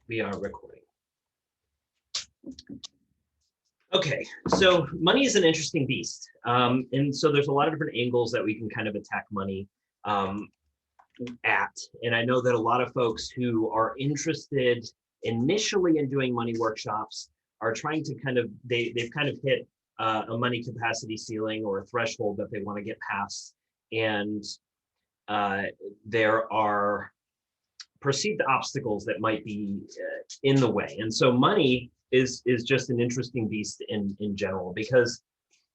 We are recording. Okay, so money is an interesting beast. And so there's a lot of different angles that we can kind of attack money at. And I know that a lot of folks who are interested initially in doing money workshops are trying to kind of, they've kind of hit a money capacity ceiling or a threshold that they want to get past. And there are perceived obstacles that might be in the way. And so money is just an interesting beast in general, because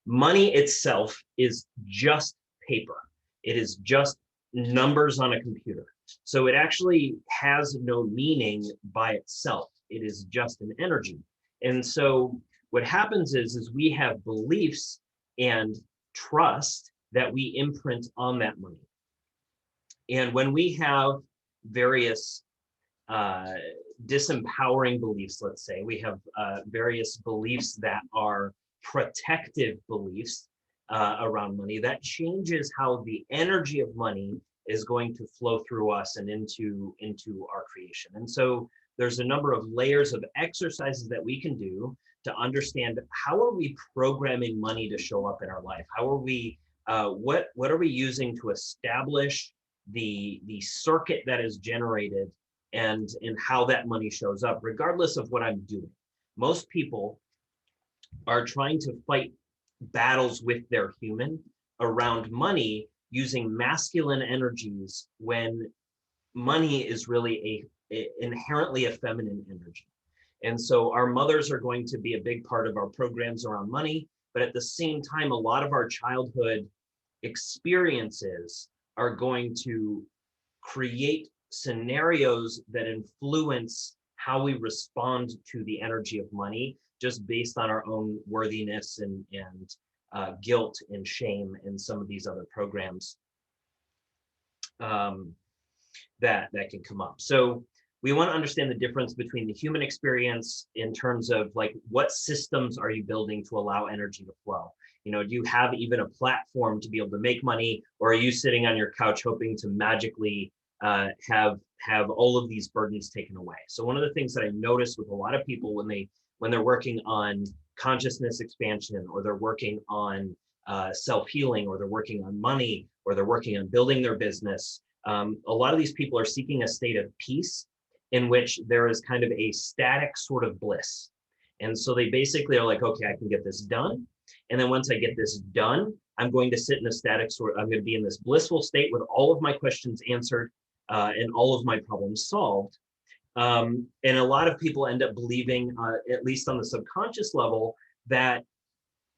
money itself is just paper. It is just numbers on a computer. So it actually has no meaning by itself. It is just an energy. And so what happens is we have beliefs and trust that we imprint on that money. And when we have various disempowering beliefs, let's say, we have various beliefs that are protective beliefs around money, that changes how the energy of money is going to flow through us and into our creation. And so there's a number of layers of exercises that we can do to understand how are we programming money to show up in our life? How are we, what are we using to establish the circuit that is generated and how that money shows up, regardless of what I'm doing. Most people are trying to fight battles with their human around money using masculine energies when money is really inherently a feminine energy. And so our mothers are going to be a big part of our programs around money, but at the same time, a lot of our childhood experiences are going to create scenarios that influence how we respond to the energy of money, just based on our own worthiness and guilt and shame and some of these other programs that can come up. So we want to understand the difference between the human experience in terms of like, what systems are you building to allow energy to flow? You know, do you have even a platform to be able to make money, or are you sitting on your couch hoping to magically have all of these burdens taken away? So one of the things that I notice with a lot of people when they're working on consciousness expansion, or they're working on self-healing, or they're working on money, or they're working on building their business, a lot of these people are seeking a state of peace in which there is kind of a static sort of bliss. And so they basically are like, okay, I can get this done. And then once I get this done, I'm going to sit in a static sort, I'm going to be in this blissful state with all of my questions answered and all of my problems solved. And a lot of people end up believing, at least on the subconscious level, that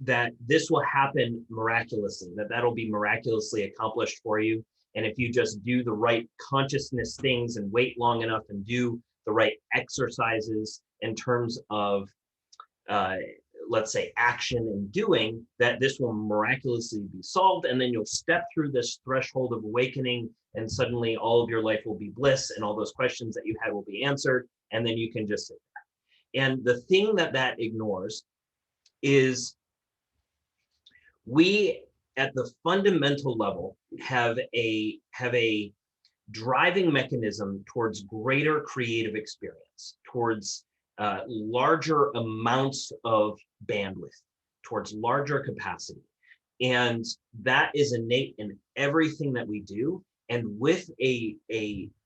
this will happen miraculously, that'll be miraculously accomplished for you. And if you just do the right consciousness things and wait long enough and do the right exercises in terms of, let's say, action and doing, that this will miraculously be solved. And then you'll step through this threshold of awakening, and suddenly all of your life will be bliss, and all those questions that you had will be answered. And then you can just sit back. And the thing that ignores is we, at the fundamental level, have a driving mechanism towards greater creative experience, towards larger amounts of bandwidth, towards larger capacity. And that is innate in everything that we do. And with a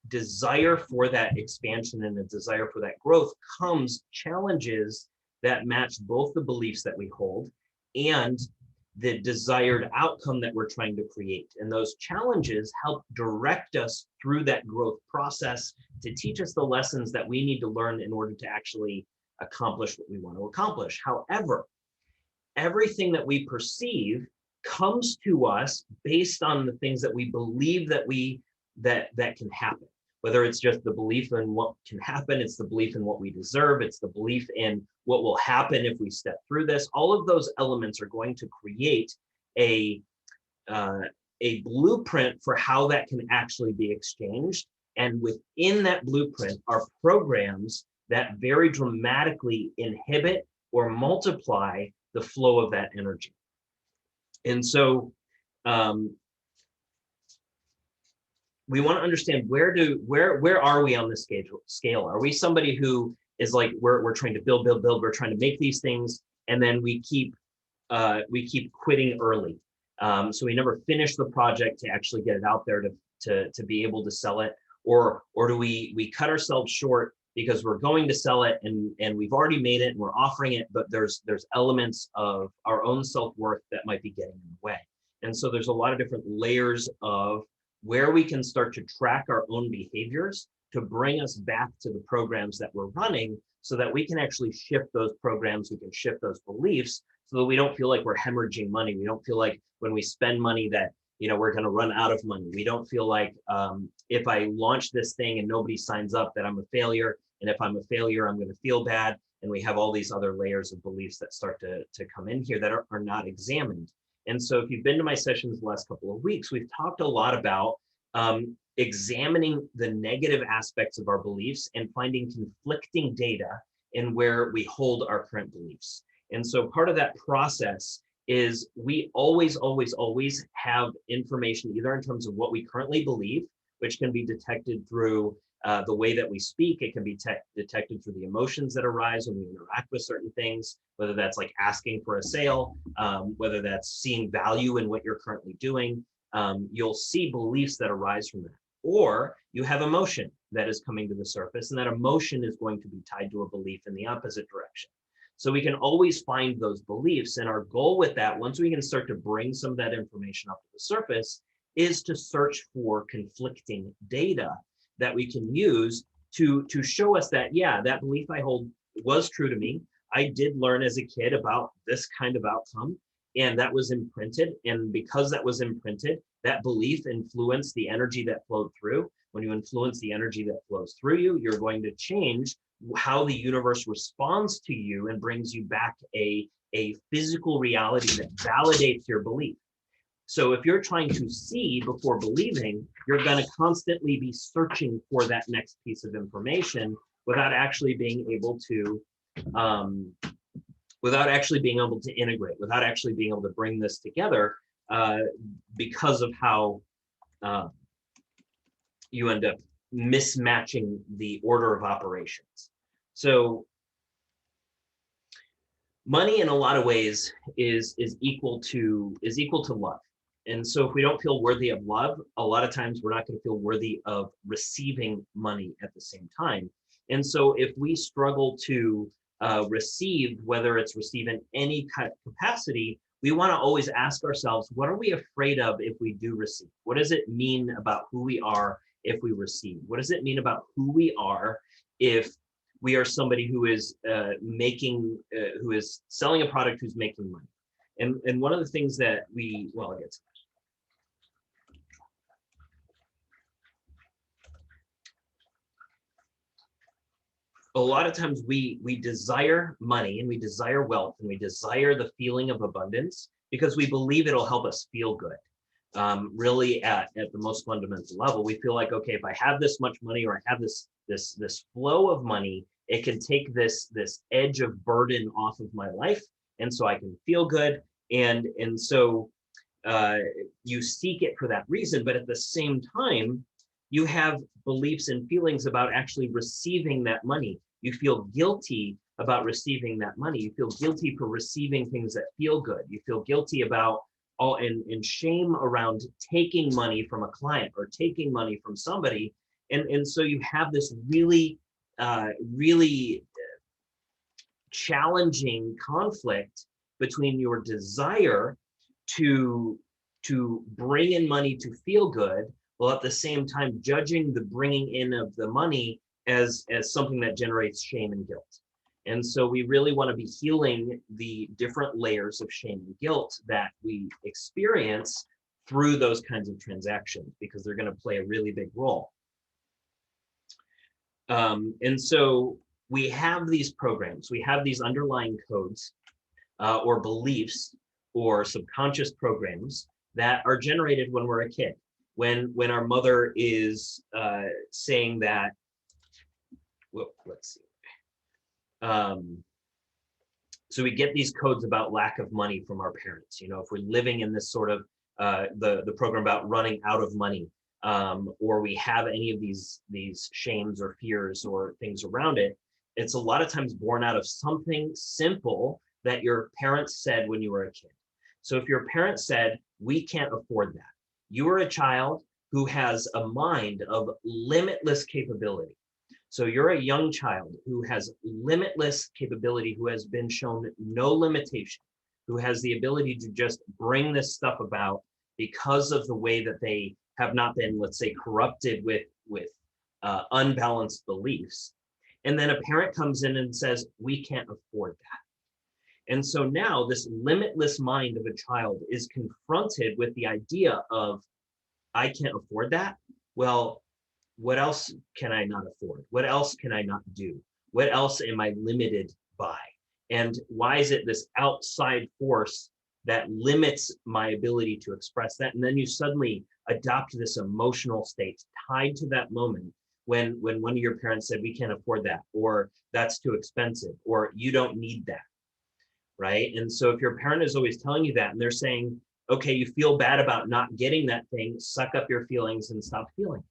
desire for that expansion and a desire for that growth comes challenges that match both the beliefs that we hold and the desired outcome that we're trying to create. And those challenges help direct us through that growth process to teach us the lessons that we need to learn in order to actually accomplish what we want to accomplish. However, everything that we perceive comes to us based on the things that we believe that can happen. Whether it's just the belief in what can happen, it's the belief in what we deserve, it's the belief in what will happen if we step through this. All of those elements are going to create a blueprint for how that can actually be exchanged. And within that blueprint are programs that very dramatically inhibit or multiply the flow of that energy. And so we want to understand where are we on the scale? Are we somebody who is like, we're trying to build, we're trying to make these things, and then we keep quitting early. So we never finish the project to actually get it out there to be able to sell it, or do we cut ourselves short because we're going to sell it and we've already made it and we're offering it, but there's elements of our own self-worth that might be getting in the way. And so there's a lot of different layers of where we can start to track our own behaviors to bring us back to the programs that we're running, so that we can actually shift those programs, we can shift those beliefs, so that we don't feel like we're hemorrhaging money. We don't feel like when we spend money that, we're going to run out of money. We don't feel like if I launch this thing and nobody signs up, that I'm a failure. And if I'm a failure, I'm going to feel bad. And we have all these other layers of beliefs that start to come in here that are not examined. And so if you've been to my sessions the last couple of weeks, we've talked a lot about examining the negative aspects of our beliefs and finding conflicting data in where we hold our current beliefs. And so part of that process is we always have information, either in terms of what we currently believe, which can be detected through the way that we speak. It can be detected through the emotions that arise when we interact with certain things, whether that's like asking for a sale, whether that's seeing value in what you're currently doing. You'll see beliefs that arise from that. Or you have emotion that is coming to the surface, and that emotion is going to be tied to a belief in the opposite direction. So we can always find those beliefs. And our goal with that, once we can start to bring some of that information up to the surface, is to search for conflicting data that we can use to show us that, yeah, that belief I hold was true to me. I did learn as a kid about this kind of outcome, and that was imprinted. And because that was imprinted, that belief influenced the energy that flowed through. When you influence the energy that flows through you, you're going to change how the universe responds to you and brings you back a physical reality that validates your belief. So if you're trying to see before believing, you're going to constantly be searching for that next piece of information without actually being able to integrate, without actually being able to bring this together, because of how you end up mismatching the order of operations. So money in a lot of ways is equal to love. And so if we don't feel worthy of love, a lot of times we're not going to feel worthy of receiving money at the same time. And so if we struggle to receive, whether it's receive in any kind of capacity, we want to always ask ourselves, what are we afraid of if we do receive? What does it mean about who we are if we receive? What does it mean about who we are if we are somebody who is who is selling a product, who's making money? And one of the things that I'll get to that. A lot of times we desire money and we desire wealth and we desire the feeling of abundance because we believe it'll help us feel good. Really at the most fundamental level, we feel like, okay, if I have this much money, or I have this flow of money, it can take this edge of burden off of my life, and so I can feel good. And so you seek it for that reason, but at the same time, you have beliefs and feelings about actually receiving that money. You feel guilty about receiving that money. You feel guilty for receiving things that feel good. You feel guilty about and shame around taking money from a client or taking money from somebody. And so you have this really challenging conflict between your desire to bring in money to feel good, while at the same time judging the bringing in of the money as something that generates shame and guilt. And so we really want to be healing the different layers of shame and guilt that we experience through those kinds of transactions, because they're going to play a really big role. And so we have these programs, we have these underlying codes or beliefs or subconscious programs that are generated when we're a kid. When our mother is saying that, let's see. So we get these codes about lack of money from our parents. If we're living in this sort of the program about running out of money, or we have any of these shames or fears or things around it, it's a lot of times born out of something simple that your parents said when you were a kid. So if your parents said, we can't afford that, you are a child who has a mind of limitless capability. So you're a young child who has limitless capability, who has been shown no limitation, who has the ability to just bring this stuff about because of the way that they have not been, let's say, corrupted with unbalanced beliefs. And then a parent comes in and says, we can't afford that. And so now this limitless mind of a child is confronted with the idea of, I can't afford that. Well, what else can I not afford? What else can I not do? What else am I limited by? And why is it this outside force that limits my ability to express that? And then you suddenly adopt this emotional state tied to that moment when one of your parents said, we can't afford that, or that's too expensive, or you don't need that, right? And so if your parent is always telling you that and they're saying, okay, you feel bad about not getting that thing, suck up your feelings and stop feeling.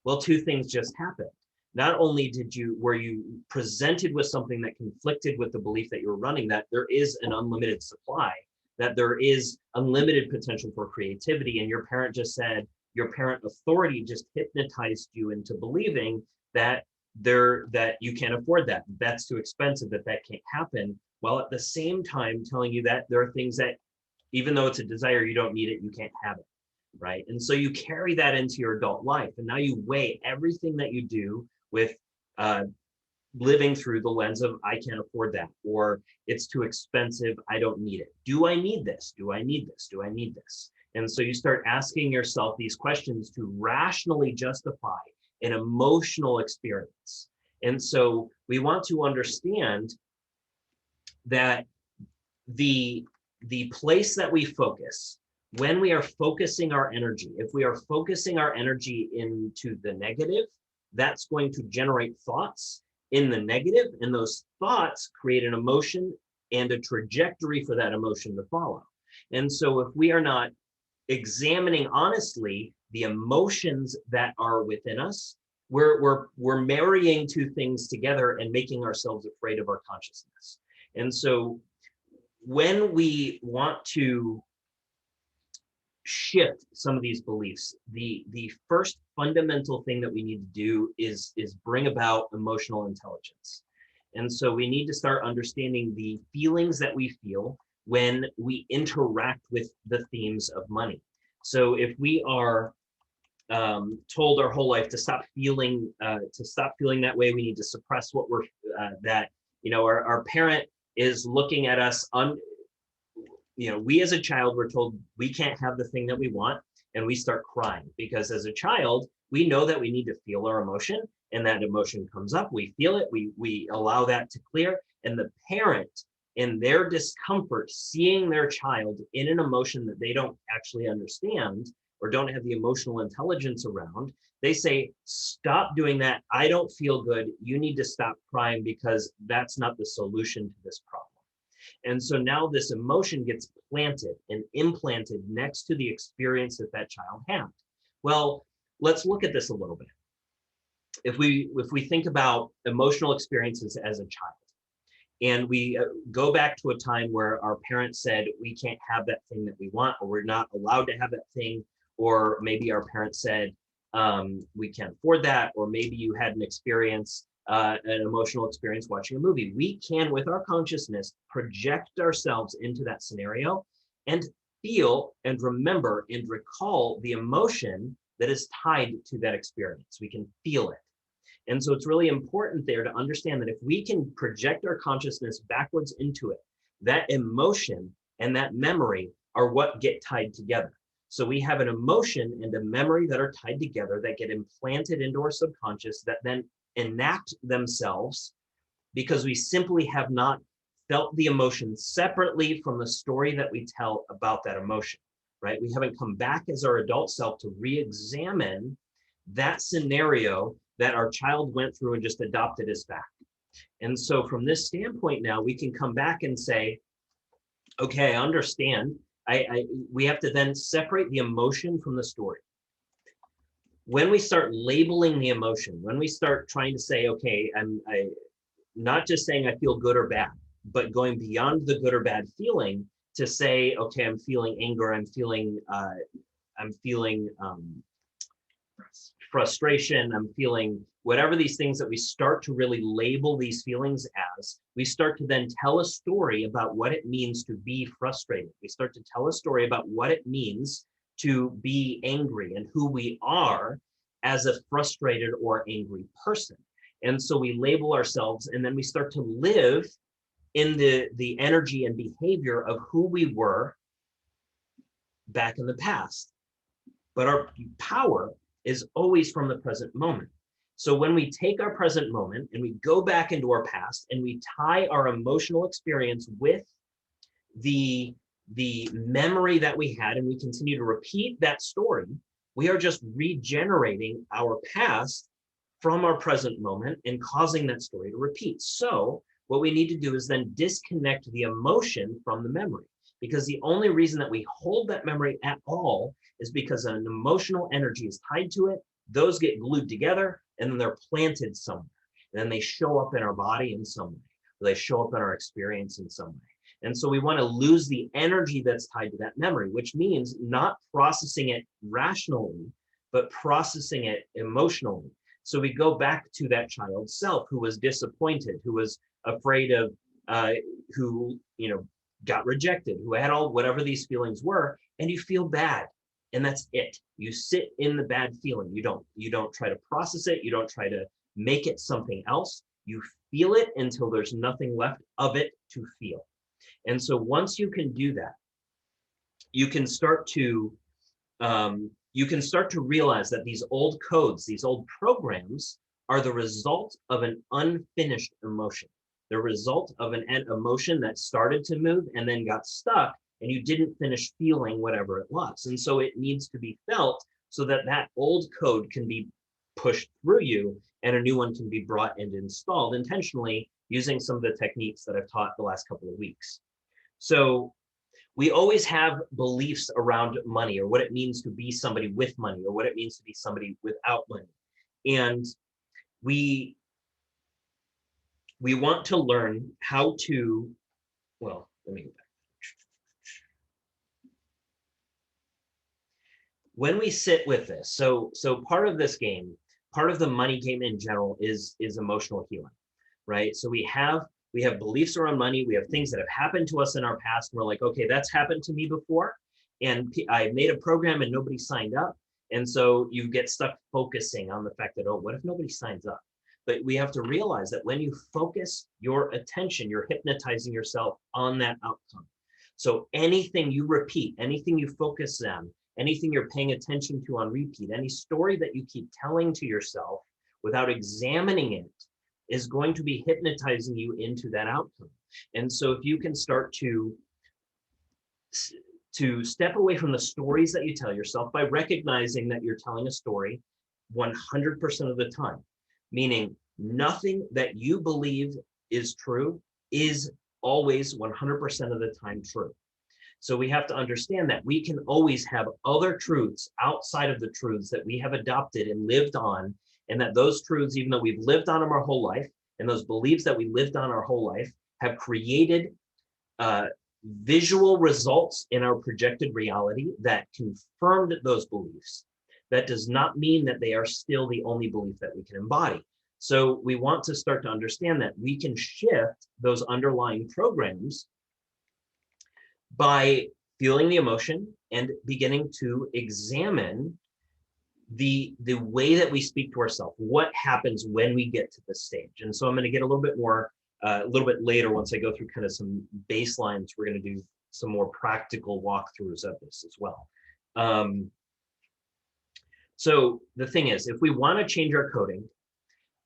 Well, two things just happened. Not only were you presented with something that conflicted with the belief that you're running, that there is an unlimited supply, that there is unlimited potential for creativity, and your parent authority just hypnotized you into believing that you can't afford that, that's too expensive, that can't happen, while at the same time telling you that there are things that, even though it's a desire, you don't need it, you can't have it, right? And so you carry that into your adult life, and now you weigh everything that you do with living through the lens of, I can't afford that, or it's too expensive, I don't need it. Do I need this? Do I need this? Do I need this? And so you start asking yourself these questions to rationally justify an emotional experience. And so we want to understand that the place that we focus, when we are focusing our energy, if we are focusing our energy into the negative, that's going to generate thoughts in the negative, and those thoughts create an emotion and a trajectory for that emotion to follow. And so if we are not examining honestly the emotions that are within us, we're marrying two things together and making ourselves afraid of our consciousness. And so when we want to shift some of these beliefs, the first fundamental thing that we need to do is bring about emotional intelligence. And so we need to start understanding the feelings that we feel when we interact with the themes of money. So if we are told our whole life to stop feeling that way, we need to suppress what we're that, our parent is looking at us we as a child were told we can't have the thing that we want, and we start crying because as a child we know that we need to feel our emotion, and that emotion comes up, we feel it, we allow that to clear, and the parent, in their discomfort seeing their child in an emotion that they don't actually understand or don't have the emotional intelligence around, they say, stop doing that, I don't feel good, you need to stop crying because that's not the solution to this problem. And so now this emotion gets planted and implanted next to the experience that child had. Well, let's look at this a little bit. If we think about emotional experiences as a child, and we go back to a time where our parents said, we can't have that thing that we want, or we're not allowed to have that thing, or maybe our parents said, we can't afford that, or maybe you had an experience, an emotional experience watching a movie. We can, with our consciousness, project ourselves into that scenario and feel and remember and recall the emotion that is tied to that experience. We can feel it. And so it's really important there to understand that if we can project our consciousness backwards into it, that emotion and that memory are what get tied together. So we have an emotion and a memory that are tied together that get implanted into our subconscious that then enact themselves because we simply have not felt the emotion separately from the story that we tell about that emotion, right? We haven't come back as our adult self to re-examine that scenario that our child went through and just adopted as fact. And so from this standpoint now, we can come back and say, okay, I understand. We have to then separate the emotion from the story. when we start labeling the emotion, when we start trying to say, okay, I not just saying I feel good or bad, but going beyond the good or bad feeling to say, okay, I'm feeling anger, I'm feeling frustration, I'm feeling whatever these things that we start to really label these feelings as, we start to then tell a story about what it means to be frustrated. We start to tell a story about what it means to be angry and who we are as a frustrated or angry person. And so we label ourselves, and then we start to live in the energy and behavior of who we were back in the past. But our power is always from the present moment. So when we take our present moment and we go back into our past and we tie our emotional experience with the memory that we had, and we continue to repeat that story, we are just regenerating our past from our present moment and causing that story to repeat. So what we need to do is then disconnect the emotion from the memory, because the only reason that we hold that memory at all is because an emotional energy is tied to it. Those get glued together, and then they're planted somewhere. And then they show up in our body in some way, or they show up in our experience in some way. And so we want to lose the energy that's tied to that memory, which means not processing it rationally, but processing it emotionally. So we go back to that child self who was disappointed, who was afraid of, who, got rejected, who had all whatever these feelings were, and you feel bad. And that's it. You sit in the bad feeling. You don't try to process it. You don't try to make it something else. You feel it until there's nothing left of it to feel. And so once you can do that, you can start to realize that these old codes, these old programs, are the result of an unfinished emotion. The result of an emotion that started to move and then got stuck, and you didn't finish feeling whatever it was. And so it needs to be felt so that that old code can be pushed through you and a new one can be brought and installed intentionally using some of the techniques that I've taught the last couple of weeks. So we always have beliefs around money, or what it means to be somebody with money, or what it means to be somebody without money. And we want to learn how to, well, let me go back. When we sit with this, so part of this game, part of the money game in general is emotional healing, right? So we have beliefs around money. We have things that have happened to us in our past. And we're like, okay, that's happened to me before. And I made a program and nobody signed up. And so you get stuck focusing on the fact that, oh, what if nobody signs up? But we have to realize that when you focus your attention, you're hypnotizing yourself on that outcome. So anything you repeat, anything you focus on, anything you're paying attention to on repeat, any story that you keep telling to yourself without examining it, is going to be hypnotizing you into that outcome. And so if you can start to step away from the stories that you tell yourself by recognizing that you're telling a story 100% of the time, meaning nothing that you believe is true is always 100% of the time true. So we have to understand that we can always have other truths outside of the truths that we have adopted and lived on, and that those truths, even though we've lived on them our whole life, and those beliefs that we lived on our whole life, have created visual results in our projected reality that confirmed those beliefs. That does not mean that they are still the only belief that we can embody. So we want to start to understand that we can shift those underlying programs by feeling the emotion and beginning to examine the way that we speak to ourselves, what happens when we get to this stage. And so I'm going to get a little bit more, a little bit later, once I go through kind of some baselines, we're going to do some more practical walkthroughs of this as well. So the thing is, if we want to change our coding,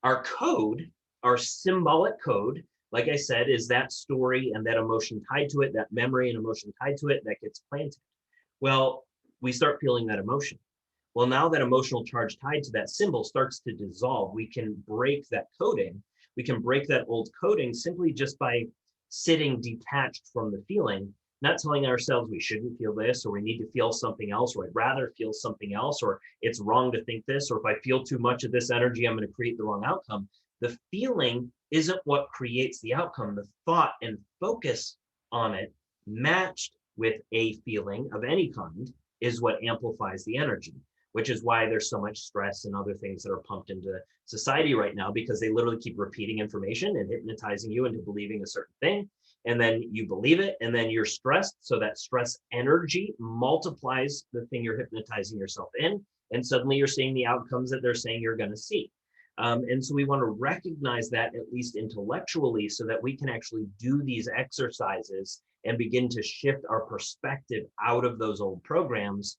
our code, our symbolic code, like I said, is that story and that emotion tied to it, that memory and emotion tied to it that gets planted. Well, we start feeling that emotion. Well, now that emotional charge tied to that symbol starts to dissolve, we can break that coding. We can break that old coding simply just by sitting detached from the feeling, not telling ourselves we shouldn't feel this, or we need to feel something else, or I'd rather feel something else, or it's wrong to think this, or if I feel too much of this energy, I'm going to create the wrong outcome. The feeling isn't what creates the outcome. The thought and focus on it matched with a feeling of any kind is what amplifies the energy, which is why there's so much stress and other things that are pumped into society right now, because they literally keep repeating information and hypnotizing you into believing a certain thing. And then you believe it, and then you're stressed. So that stress energy multiplies the thing you're hypnotizing yourself in. And suddenly you're seeing the outcomes that they're saying you're going to see. And so we want to recognize that, at least intellectually, so that we can actually do these exercises and begin to shift our perspective out of those old programs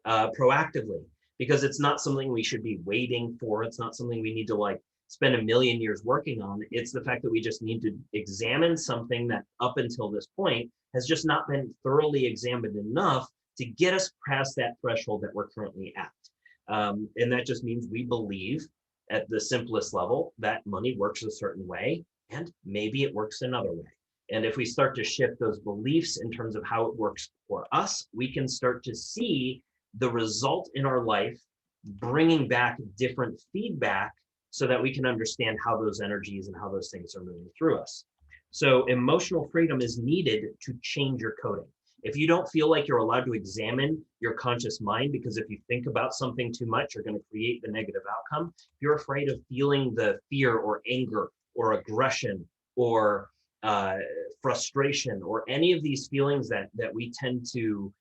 proactively, because it's not something we should be waiting for. It's not something we need to like spend a million years working on. It's the fact that we just need to examine something that up until this point has just not been thoroughly examined enough to get us past that threshold that we're currently at. And that just means we believe at the simplest level that money works a certain way, and maybe it works another way. And if we start to shift those beliefs in terms of how it works for us, we can start to see the result in our life bringing back different feedback so that we can understand how those energies and how those things are moving through us. So emotional freedom is needed to change your coding. If you don't feel like you're allowed to examine your conscious mind, because if you think about something too much, you're going to create the negative outcome. If you're afraid of feeling the fear or anger or aggression or frustration or any of these feelings that we tend to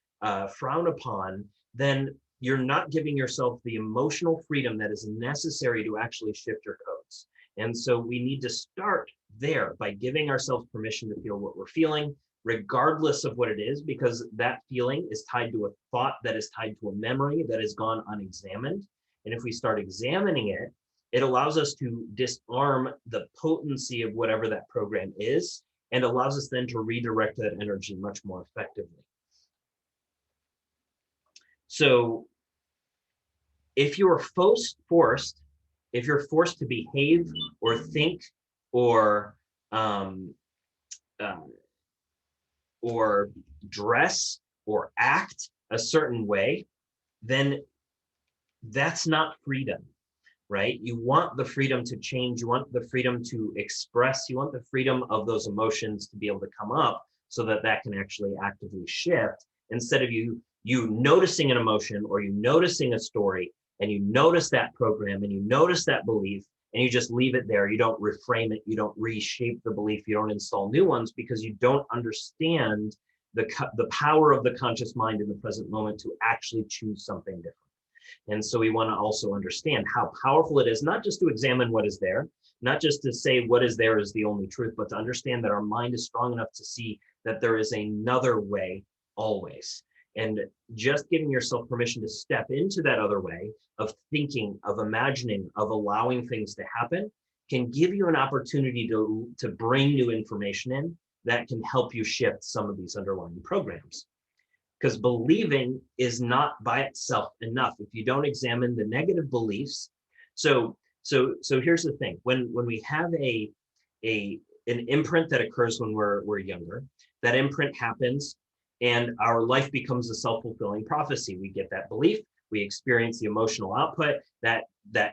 frown upon, then you're not giving yourself the emotional freedom that is necessary to actually shift your codes. And so we need to start there by giving ourselves permission to feel what we're feeling, regardless of what it is, because that feeling is tied to a thought that is tied to a memory that has gone unexamined. And if we start examining it, it allows us to disarm the potency of whatever that program is, and allows us then to redirect that energy much more effectively. So if you're forced to behave or think or dress or act a certain way, then that's not freedom, right? You want the freedom to change. You want the freedom to express. You want the freedom of those emotions to be able to come up so that that can actually actively shift, instead of you noticing an emotion or you noticing a story and you notice that program and you notice that belief and you just leave it there. You don't reframe it. You don't reshape the belief. You don't install new ones because you don't understand the power of the conscious mind in the present moment to actually choose something different. And so we want to also understand how powerful it is, not just to examine what is there, not just to say what is there is the only truth, but to understand that our mind is strong enough to see that there is another way always. And just giving yourself permission to step into that other way of thinking, of imagining, of allowing things to happen can give you an opportunity to bring new information in that can help you shift some of these underlying programs. Because believing is not by itself enough if you don't examine the negative beliefs. So here's the thing: when we have an imprint that occurs when we're younger, that imprint happens, and our life becomes a self-fulfilling prophecy. We get that belief, we experience the emotional output, that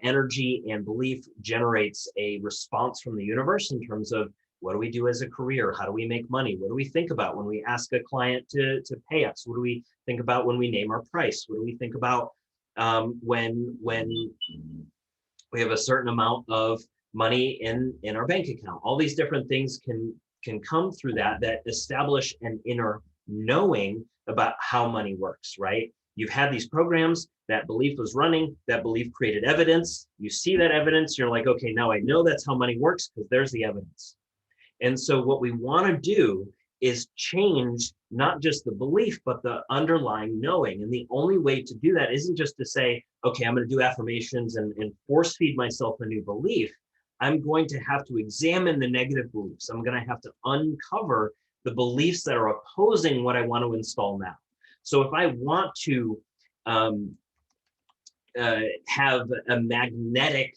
energy and belief generates a response from the universe in terms of, what do we do as a career? How do we make money? What do we think about when we ask a client to pay us? What do we think about when we name our price? What do we think about when we have a certain amount of money in our bank account? All these different things can come through that establish an inner knowing about how money works, right? You've had these programs, that belief was running, that belief created evidence. You see that evidence, you're like, okay, now I know that's how money works because there's the evidence. And so what we want to do is change not just the belief, but the underlying knowing. And the only way to do that isn't just to say, okay, I'm going to do affirmations and force feed myself a new belief. I'm going to have to examine the negative beliefs. I'm going to have to uncover the beliefs that are opposing what I want to install now. So if I want to have a magnetic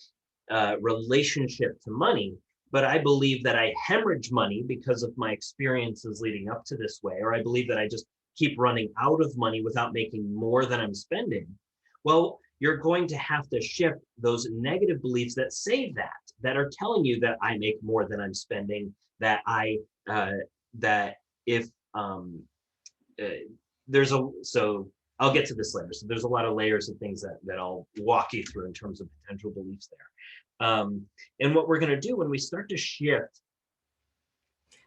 relationship to money, but I believe that I hemorrhage money because of my experiences leading up to this way, or I believe that I just keep running out of money without making more than I'm spending. Well, you're going to have to shift those negative beliefs that say that are telling you that I make more than I'm spending, that that if so I'll get to this later. So there's a lot of layers of things that I'll walk you through in terms of potential beliefs there. And what we're going to do when we start to shift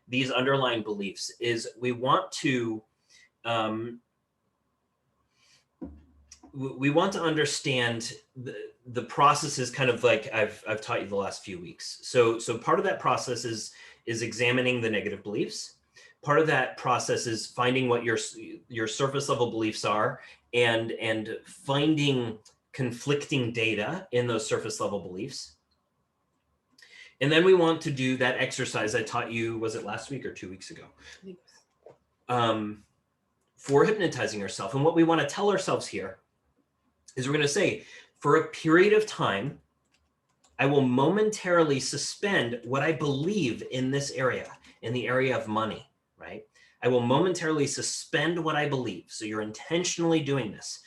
these underlying beliefs is we want to understand the process is kind of like I've taught you the last few weeks. So part of that process is examining the negative beliefs. Part of that process is finding what your surface level beliefs are and finding conflicting data in those surface level beliefs. And then we want to do that exercise I taught you, was it last week or 2 weeks ago? For hypnotizing yourself. And what we want to tell ourselves here is we're going to say, for a period of time, I will momentarily suspend what I believe in this area, in the area of money, right? I will momentarily suspend what I believe. So you're intentionally doing this.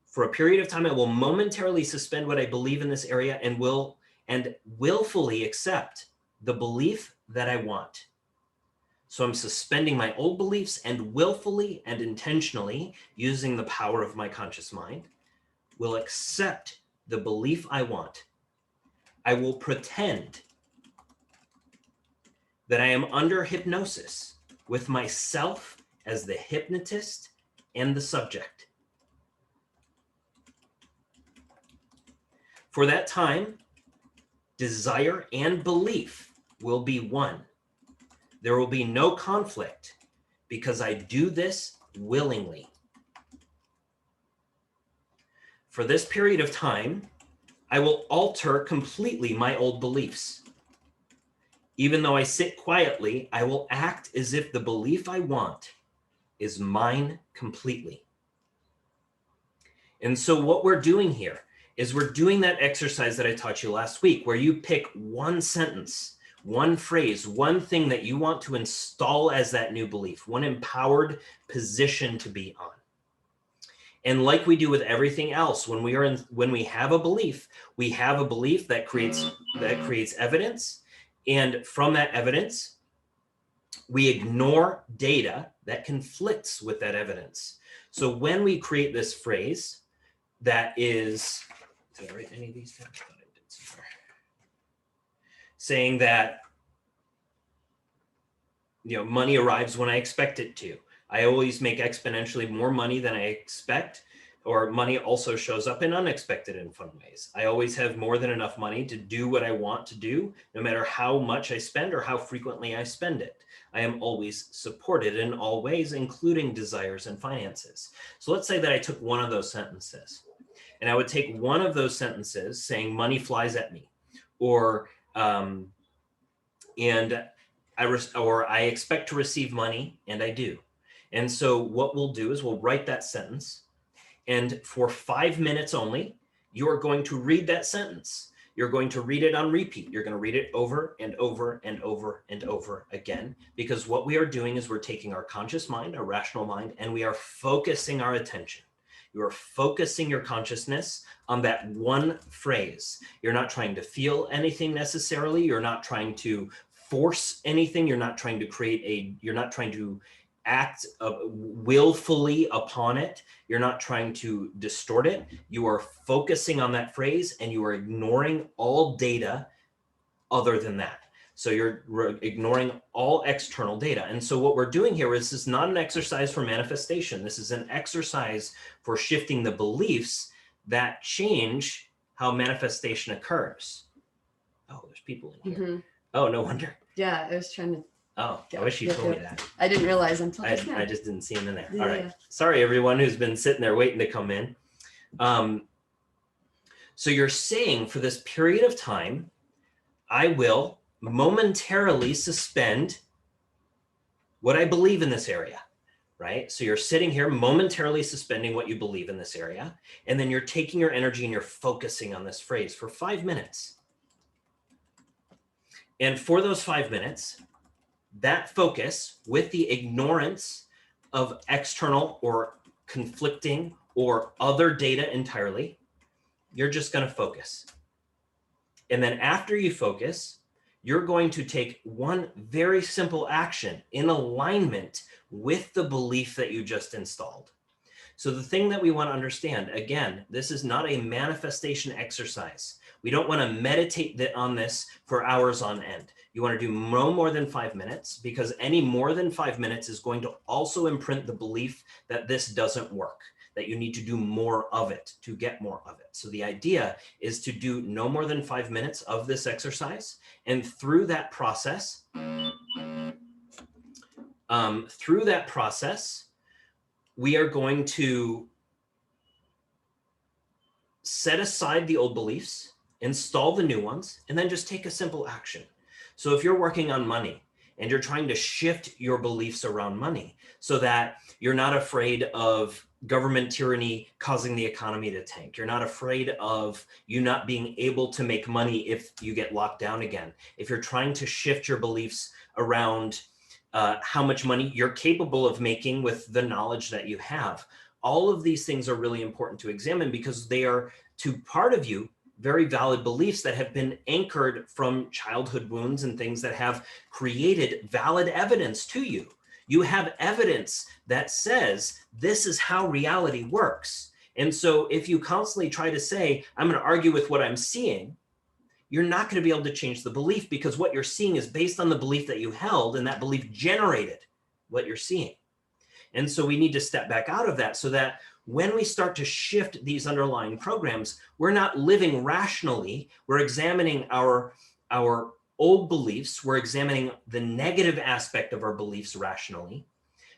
For a period of time, I will momentarily suspend what I believe in this area and willfully accept the belief that I want. So I'm suspending my old beliefs and willfully and intentionally, using the power of my conscious mind, will accept the belief I want. I will pretend that I am under hypnosis with myself as the hypnotist and the subject. For that time, desire and belief will be one. There will be no conflict because I do this willingly. For this period of time, I will alter completely my old beliefs. Even though I sit quietly, I will act as if the belief I want is mine completely. And so what we're doing here is we're doing that exercise that I taught you last week, where you pick one sentence, one phrase, one thing that you want to install as that new belief, one empowered position to be on. And like we do with everything else, when we have a belief, we have a belief that creates evidence. And from that evidence, we ignore data that conflicts with that evidence. So when we create this phrase that is, did I write any of these down? I thought I did somewhere. Saying that, money arrives when I expect it to. I always make exponentially more money than I expect, or money also shows up in unexpected and fun ways. I always have more than enough money to do what I want to do, no matter how much I spend or how frequently I spend it. I am always supported in all ways, including desires and finances. So let's say that I took one of those sentences, and I would take one of those sentences saying money flies at me, or I expect to receive money, and I do. And so what we'll do is we'll write that sentence, and for 5 minutes only, you are going to read that sentence. You're going to read it on repeat. You're going to read it over and over and over and over again, because what we are doing is we're taking our conscious mind, our rational mind, and we are focusing our attention. You are focusing your consciousness on that one phrase. You're not trying to feel anything necessarily. You're not trying to force anything. You're not trying to act willfully upon it. You're not trying to distort it. You are focusing on that phrase, and you are ignoring all data other than that. So you're ignoring all external data. And so what we're doing here is, this is not an exercise for manifestation. This is an exercise for shifting the beliefs that change how manifestation occurs. Oh, there's people in here. Mm-hmm. Oh, no wonder. Yeah, I was trying to. Oh, I wish you told me that. I didn't realize until I just didn't see him in there. Yeah. All right. Sorry, everyone who's been sitting there waiting to come in. So you're saying, for this period of time, I will momentarily suspend what I believe in this area, right? So you're sitting here momentarily suspending what you believe in this area, and then you're taking your energy and you're focusing on this phrase for 5 minutes. And for those 5 minutes, that focus with the ignorance of external or conflicting or other data entirely, you're just going to focus. And then after you focus, you're going to take one very simple action in alignment with the belief that you just installed. So the thing that we want to understand, again, this is not a manifestation exercise. We don't want to meditate on this for hours on end. You want to do no more than 5 minutes, because any more than 5 minutes is going to also imprint the belief that this doesn't work, that you need to do more of it to get more of it. So the idea is to do no more than 5 minutes of this exercise. And through that process, we are going to set aside the old beliefs, install the new ones, and then just take a simple action. So if you're working on money and you're trying to shift your beliefs around money so that you're not afraid of government tyranny causing the economy to tank, you're not afraid of you not being able to make money if you get locked down again, if you're trying to shift your beliefs around how much money you're capable of making with the knowledge that you have. All of these things are really important to examine because they are, to part of you, very valid beliefs that have been anchored from childhood wounds and things that have created valid evidence to you. You have evidence that says this is how reality works. And so if you constantly try to say, I'm going to argue with what I'm seeing, you're not going to be able to change the belief, because what you're seeing is based on the belief that you held, and that belief generated what you're seeing. And so we need to step back out of that so that when we start to shift these underlying programs, we're not living rationally. We're examining our old beliefs. We're examining the negative aspect of our beliefs rationally,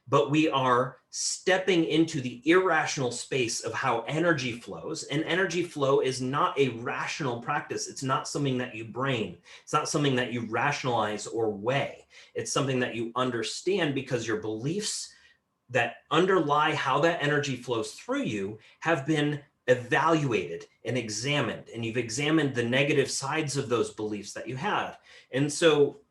but we are stepping into the irrational space of how energy flows. And energy flow is not a rational practice. It's not something that you brain. It's not something that you rationalize or weigh. It's something that you understand because your beliefs that underlie how that energy flows through you have been evaluated and examined, and you've examined the negative sides of those beliefs that you had. And so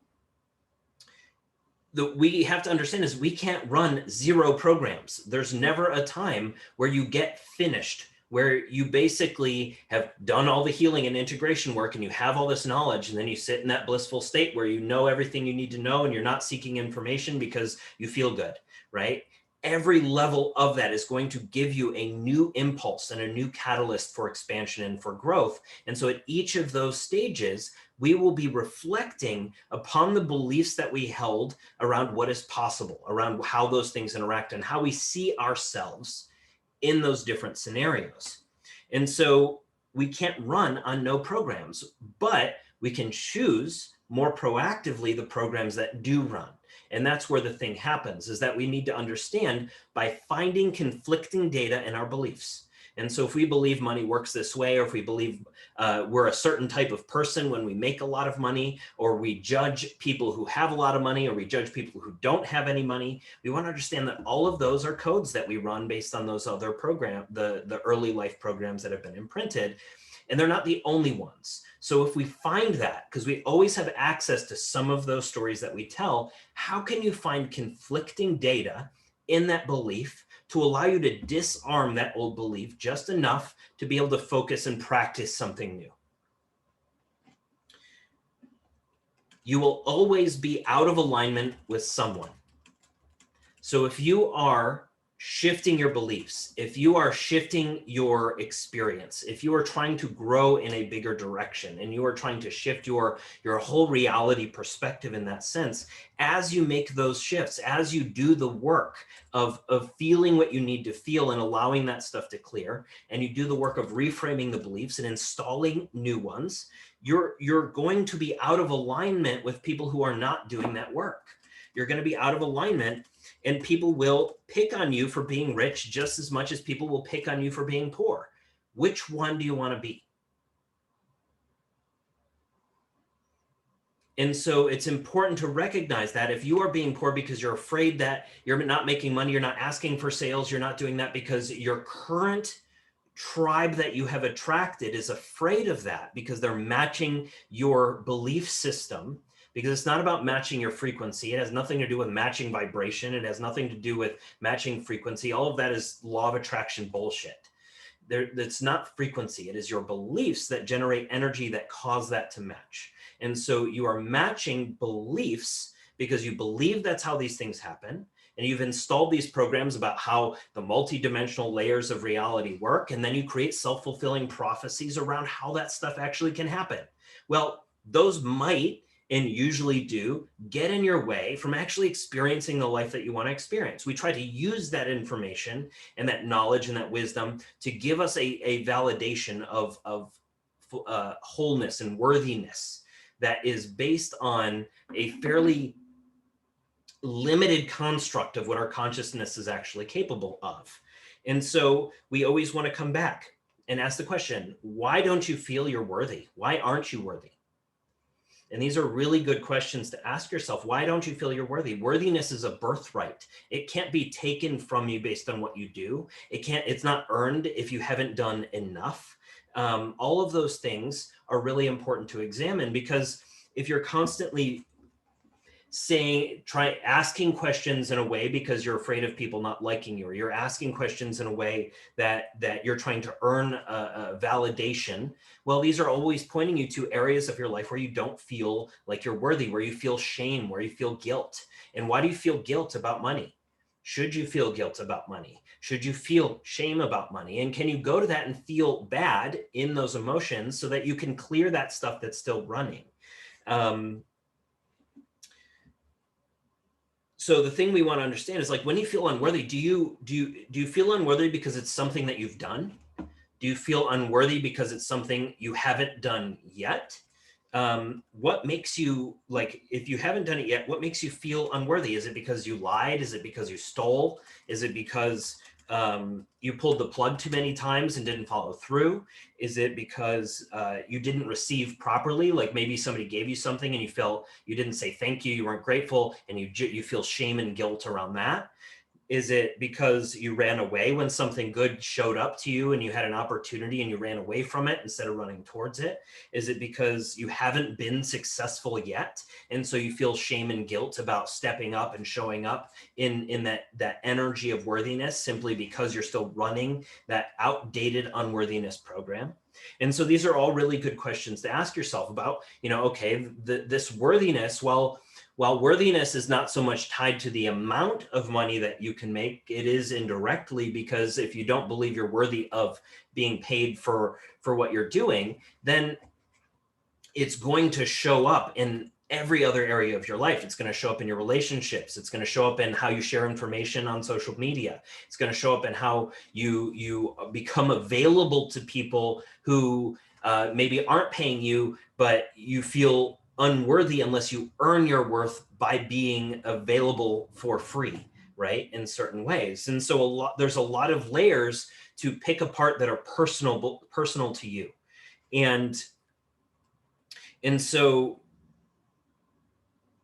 we have to understand is we can't run 0 programs. There's never a time where you get finished, where you basically have done all the healing and integration work and you have all this knowledge, and then you sit in that blissful state where you know everything you need to know and you're not seeking information because you feel good, right? Every level of that is going to give you a new impulse and a new catalyst for expansion and for growth. And so at each of those stages, we will be reflecting upon the beliefs that we held around what is possible, around how those things interact and how we see ourselves in those different scenarios. And so we can't run on no programs, but we can choose more proactively the programs that do run. And that's where the thing happens, is that we need to understand by finding conflicting data in our beliefs. And so if we believe money works this way, or if we believe we're a certain type of person when we make a lot of money, or we judge people who have a lot of money, or we judge people who don't have any money, we want to understand that all of those are codes that we run based on those other programs, the early life programs that have been imprinted. And they're not the only ones. So if we find that, because we always have access to some of those stories that we tell, how can you find conflicting data in that belief to allow you to disarm that old belief just enough to be able to focus and practice something new? You will always be out of alignment with someone. So if you are shifting your beliefs, if you are shifting your experience, if you are trying to grow in a bigger direction and you are trying to shift your whole reality perspective in that sense, as you make those shifts, as you do the work of feeling what you need to feel and allowing that stuff to clear, and you do the work of reframing the beliefs and installing new ones, you're going to be out of alignment with people who are not doing that work. You're going to be out of alignment, and people will pick on you for being rich just as much as people will pick on you for being poor. Which one do you want to be? And so it's important to recognize that if you are being poor because you're afraid that you're not making money, you're not asking for sales, you're not doing that because your current tribe that you have attracted is afraid of that because they're matching your belief system, because it's not about matching your frequency. It has nothing to do with matching vibration. It has nothing to do with matching frequency. All of that is law of attraction bullshit. It's not frequency. It is your beliefs that generate energy that cause that to match. And so you are matching beliefs because you believe that's how these things happen. And you've installed these programs about how the multidimensional layers of reality work. And then you create self-fulfilling prophecies around how that stuff actually can happen. Well, those might, and usually do, get in your way from actually experiencing the life that you want to experience. We try to use that information and that knowledge and that wisdom to give us a validation of wholeness and worthiness that is based on a fairly limited construct of what our consciousness is actually capable of. And so we always want to come back and ask the question, why don't you feel you're worthy? Why aren't you worthy? And these are really good questions to ask yourself. Why don't you feel you're worthy? Worthiness is a birthright. It can't be taken from you based on what you do. It's not earned if you haven't done enough. All of those things are really important to examine, because if you're constantly asking questions in a way because you're afraid of people not liking you, or you're asking questions in a way that you're trying to earn a validation, well, these are always pointing you to areas of your life where you don't feel like you're worthy, where you feel shame, where you feel guilt. And why do you feel guilt about money? Should you feel guilt about money? Should you feel shame about money? And can you go to that and feel bad in those emotions so that you can clear that stuff that's still running? So the thing we want to understand is, like, when you feel unworthy, do you feel unworthy because it's something that you've done? Do you feel unworthy because it's something you haven't done yet? What makes you, like, if you haven't done it yet, what makes you feel unworthy? Is it because you lied? Is it because you stole? Is it because you pulled the plug too many times and didn't follow through? Is it because you didn't receive properly? Like, maybe somebody gave you something and you felt you didn't say thank you, you weren't grateful, and you feel shame and guilt around that? Is it because you ran away when something good showed up to you and you had an opportunity and you ran away from it instead of running towards it? Is it because you haven't been successful yet, and so you feel shame and guilt about stepping up and showing up in that energy of worthiness simply because you're still running that outdated unworthiness program? And so these are all really good questions to ask yourself about, okay, this worthiness, while worthiness is not so much tied to the amount of money that you can make, it is indirectly, because if you don't believe you're worthy of being paid for what you're doing, then it's going to show up in every other area of your life. It's going to show up in your relationships. It's going to show up in how you share information on social media. It's going to show up in how you become available to people who maybe aren't paying you, but you feel unworthy unless you earn your worth by being available for free, right? In certain ways. And so there's a lot of layers to pick apart that are personal to you. And so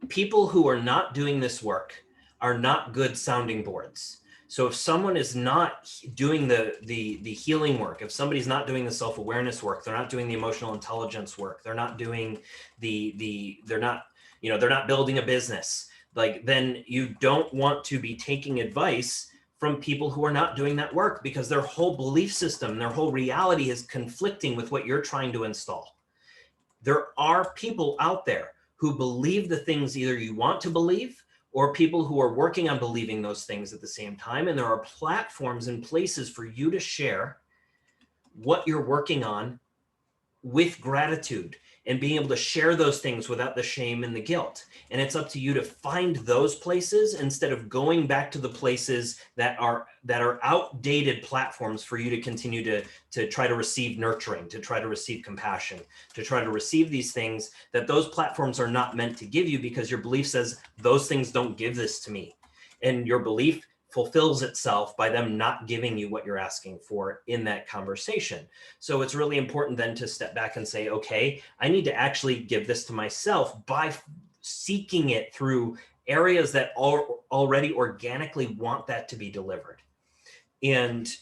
people who are not doing this work are not good sounding boards. So if someone is not doing the healing work, if somebody's not doing the self-awareness work, they're not doing the emotional intelligence work, they're not doing they're not building a business, like, then you don't want to be taking advice from people who are not doing that work, because their whole belief system, their whole reality is conflicting with what you're trying to install. There are people out there who believe the things either you want to believe, or people who are working on believing those things at the same time. And there are platforms and places for you to share what you're working on with gratitude, and being able to share those things without the shame and the guilt. And it's up to you to find those places instead of going back to the places that are outdated platforms for you to continue to try to receive nurturing, to try to receive compassion, to try to receive these things that those platforms are not meant to give you, because your belief says those things don't give this to me. And your belief fulfills itself by them not giving you what you're asking for in that conversation. So it's really important then to step back and say, okay, I need to actually give this to myself by seeking it through areas that already organically want that to be delivered. And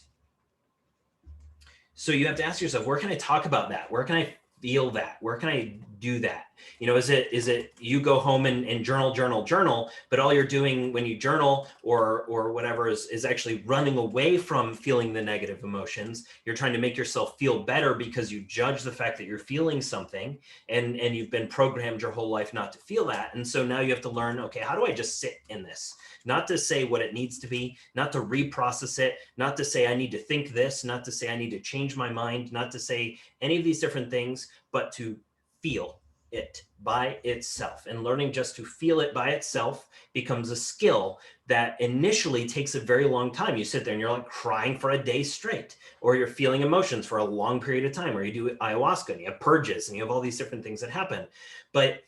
so you have to ask yourself, where can I talk about that? Where can I feel that? Where can I do that? You know, is it you go home and journal, but all you're doing when you journal or whatever is actually running away from feeling the negative emotions. You're trying to make yourself feel better because you judge the fact that you're feeling something, and you've been programmed your whole life not to feel that. And so now you have to learn, okay, how do I just sit in this? Not to say what it needs to be, not to reprocess it, not to say I need to think this, not to say I need to change my mind, not to say any of these different things, but to feel it by itself. And learning just to feel it by itself becomes a skill that initially takes a very long time. You sit there and you're like crying for a day straight, or you're feeling emotions for a long period of time, or you do ayahuasca and you have purges and you have all these different things that happen. But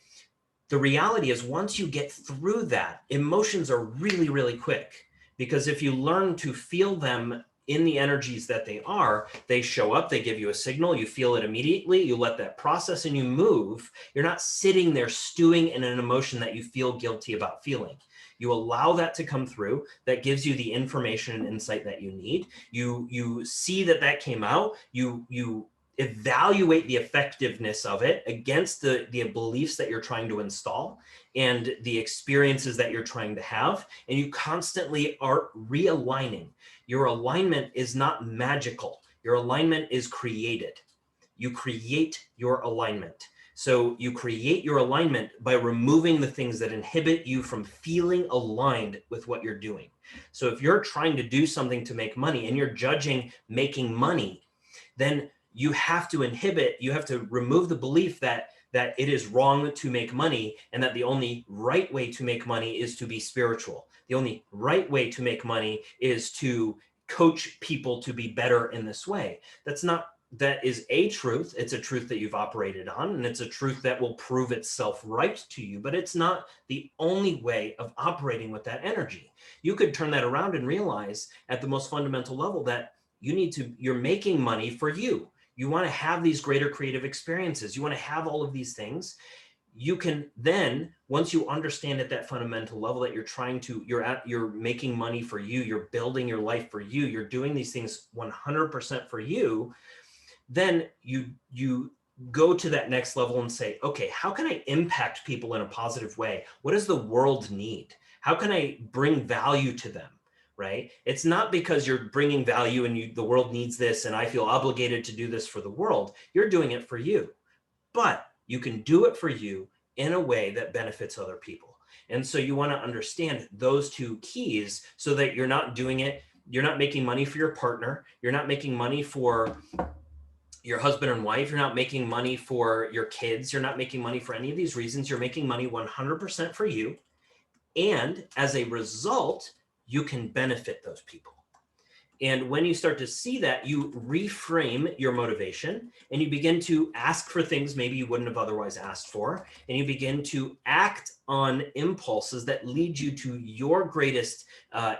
the reality is, once you get through that, emotions are really, really quick, because if you learn to feel them in the energies that they show up, they give you a signal, you feel it immediately, you let that process and you move. You're not sitting there stewing in an emotion that you feel guilty about feeling. You allow that to come through. That gives you the information and insight that you need. You see that came out. You evaluate the effectiveness of it against the beliefs that you're trying to install and the experiences that you're trying to have. And you constantly are realigning. Your alignment is not magical. Your alignment is created. You create your alignment. So you create your alignment by removing the things that inhibit you from feeling aligned with what you're doing. So if you're trying to do something to make money and you're judging making money, then you have to remove the belief that it is wrong to make money, and that the only right way to make money is to be spiritual. The only right way to make money is to coach people to be better in this way. That is a truth. It's a truth that you've operated on, and it's a truth that will prove itself right to you, but it's not the only way of operating with that energy. You could turn that around and realize at the most fundamental level that you're making money for you. You want to have these greater creative experiences. You want to have all of these things. You can then, once you understand at that fundamental level that you're making money for you, you're building your life for you, you're doing these things 100% for you, then you go to that next level and say, okay, how can I impact people in a positive way? What does the world need? How can I bring value to them? Right? It's not because you're bringing value and the world needs this and I feel obligated to do this for the world. You're doing it for you, but you can do it for you in a way that benefits other people. And so you want to understand those two keys so that you're not making money for your partner. You're not making money for your husband and wife. You're not making money for your kids. You're not making money for any of these reasons. You're making money 100% for you. And as a result, you can benefit those people. And when you start to see that, you reframe your motivation and you begin to ask for things maybe you wouldn't have otherwise asked for. And you begin to act on impulses that lead you to your greatest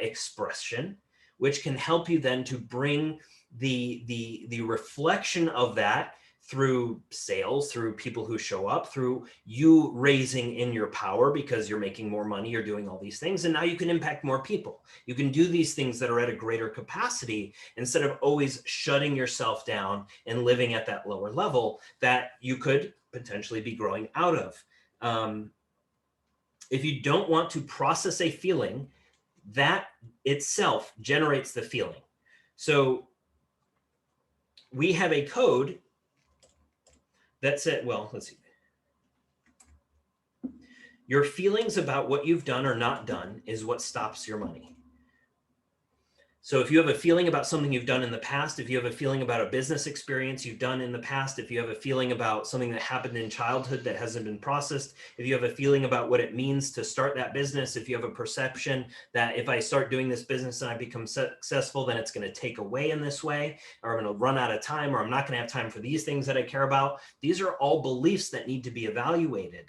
expression, which can help you then to bring the reflection of that through sales, through people who show up, through you raising in your power because you're making more money, you're doing all these things, and now you can impact more people. You can do these things that are at a greater capacity instead of always shutting yourself down and living at that lower level that you could potentially be growing out of. If you don't want to process a feeling, that itself generates the feeling. So we have a code that said, well, let's see. Your feelings about what you've done or not done is what stops your money. So if you have a feeling about something you've done in the past, if you have a feeling about a business experience you've done in the past, if you have a feeling about something that happened in childhood that hasn't been processed, if you have a feeling about what it means to start that business, if you have a perception that if I start doing this business and I become successful, then it's going to take away in this way, or I'm going to run out of time, or I'm not going to have time for these things that I care about. These are all beliefs that need to be evaluated.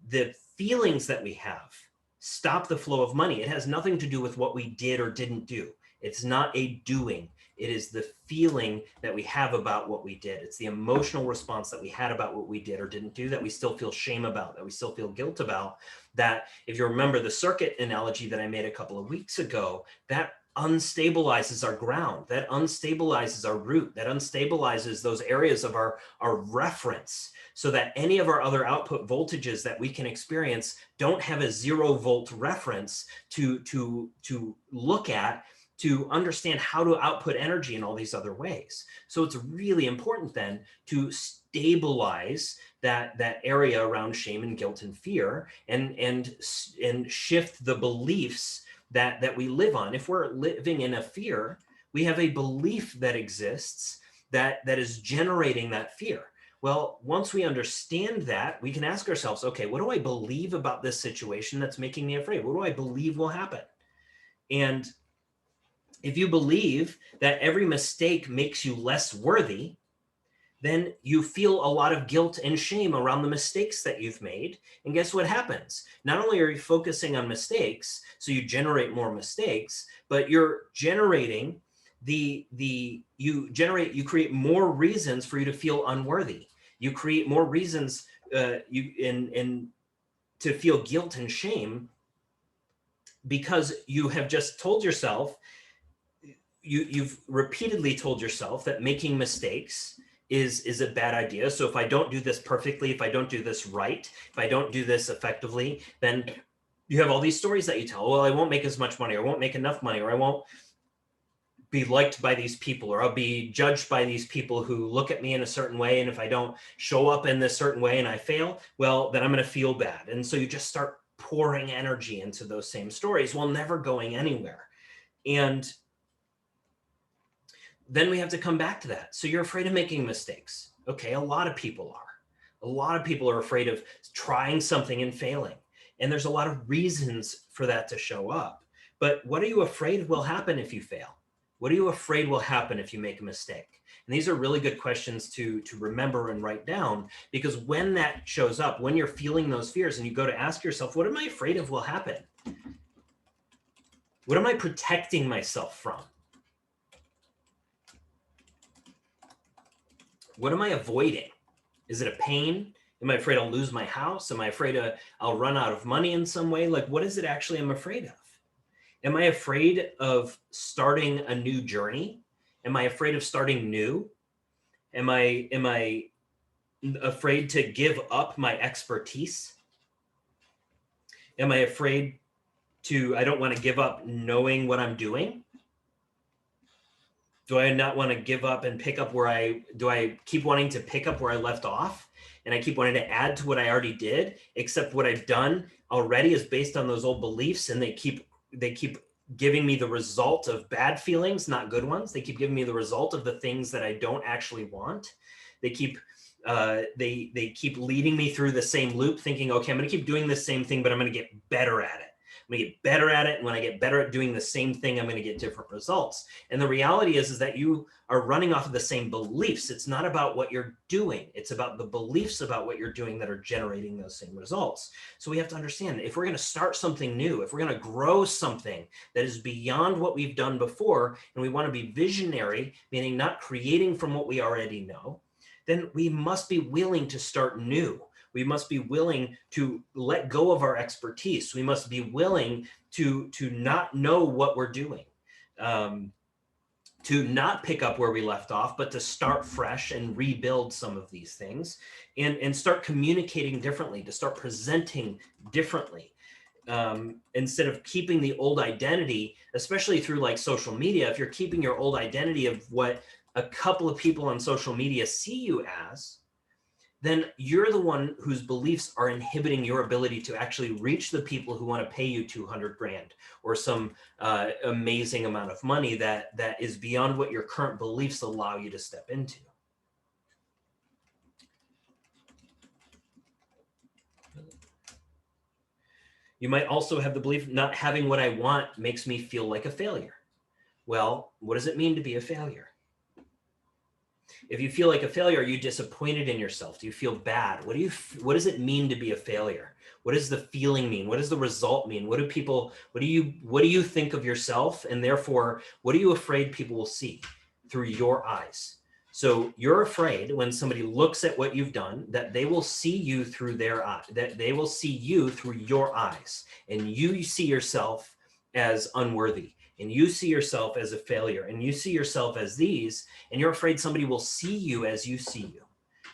The feelings that we have stop the flow of money. It has nothing to do with what we did or didn't do. It's not a doing. It is the feeling that we have about what we did. It's the emotional response that we had about what we did or didn't do that we still feel shame about, that we still feel guilt about. That if you remember the circuit analogy that I made a couple of weeks ago, that unstabilizes our ground, that unstabilizes our root, that unstabilizes those areas of our reference, so that any of our other output voltages that we can experience don't have a 0 volt reference to look at, to understand how to output energy in all these other ways. So it's really important then to stabilize that area around shame and guilt and fear, and shift the beliefs that we live on. If we're living in a fear, we have a belief that exists that is generating that fear. Well, once we understand that, we can ask ourselves, okay, what do I believe about this situation that's making me afraid? What do I believe will happen? And if you believe that every mistake makes you less worthy, then you feel a lot of guilt and shame around the mistakes that you've made. And guess what happens? Not only are you focusing on mistakes, so you generate more mistakes, but you're generating you create more reasons for you to feel unworthy. You create more reasons to feel guilt and shame, because you have just told yourself, you've repeatedly told yourself that making mistakes is a bad idea. So if I don't do this perfectly, if I don't do this right, if I don't do this effectively, then you have all these stories that you tell. Well, I won't make as much money, or I won't make enough money, or I won't be liked by these people, or I'll be judged by these people who look at me in a certain way. And if I don't show up in this certain way and I fail, well, then I'm going to feel bad. And so you just start pouring energy into those same stories while never going anywhere. And then we have to come back to that. So you're afraid of making mistakes. Okay, a lot of people are. A lot of people are afraid of trying something and failing. And there's a lot of reasons for that to show up. But what are you afraid will happen if you fail? What are you afraid will happen if you make a mistake? And these are really good questions to remember and write down, because when that shows up, when you're feeling those fears and you go to ask yourself, what am I afraid of will happen? What am I protecting myself from? What am I avoiding? Is it a pain? Am I afraid I'll lose my house? Am I afraid I'll run out of money in some way? Like, what is it actually I'm afraid of? Am I afraid of starting a new journey? Am I afraid of starting new? Am I afraid to give up my expertise? Am I afraid I don't want to give up knowing what I'm doing? Do I not want to give up and pick up do I keep wanting to pick up where I left off? And I keep wanting to add to what I already did, except what I've done already is based on those old beliefs, and they keep giving me the result of bad feelings, not good ones. They keep giving me the result of the things that I don't actually want. They keep they keep leading me through the same loop, thinking, okay, I'm going to keep doing the same thing, but I'm going to get better at it. I'm going to get better at it. And when I get better at doing the same thing, I'm going to get different results. And the reality is that you are running off of the same beliefs. It's not about what you're doing. It's about the beliefs about what you're doing that are generating those same results. So we have to understand that if we're going to start something new, if we're going to grow something that is beyond what we've done before, and we want to be visionary, meaning not creating from what we already know, then we must be willing to start new. We must be willing to let go of our expertise. We must be willing to not know what we're doing, to not pick up where we left off, but to start fresh and rebuild some of these things, and start communicating differently, to start presenting differently. Instead of keeping the old identity, especially through like social media, if you're keeping your old identity of what a couple of people on social media see you as, then you're the one whose beliefs are inhibiting your ability to actually reach the people who want to pay you 200 grand or some amazing amount of money that is beyond what your current beliefs allow you to step into. You might also have the belief not having what I want makes me feel like a failure. Well, what does it mean to be a failure? If you feel like a failure, are you disappointed in yourself? Do you feel bad? What does it mean to be a failure? What does the feeling mean? What does the result mean? What do you think of yourself? And therefore, what are you afraid people will see through your eyes? So you're afraid when somebody looks at what you've done, that they will see you through their eye, that they will see you through your eyes, and you see yourself as unworthy. and you see yourself as a failure, and you see yourself as these, and you're afraid somebody will see you as you see you,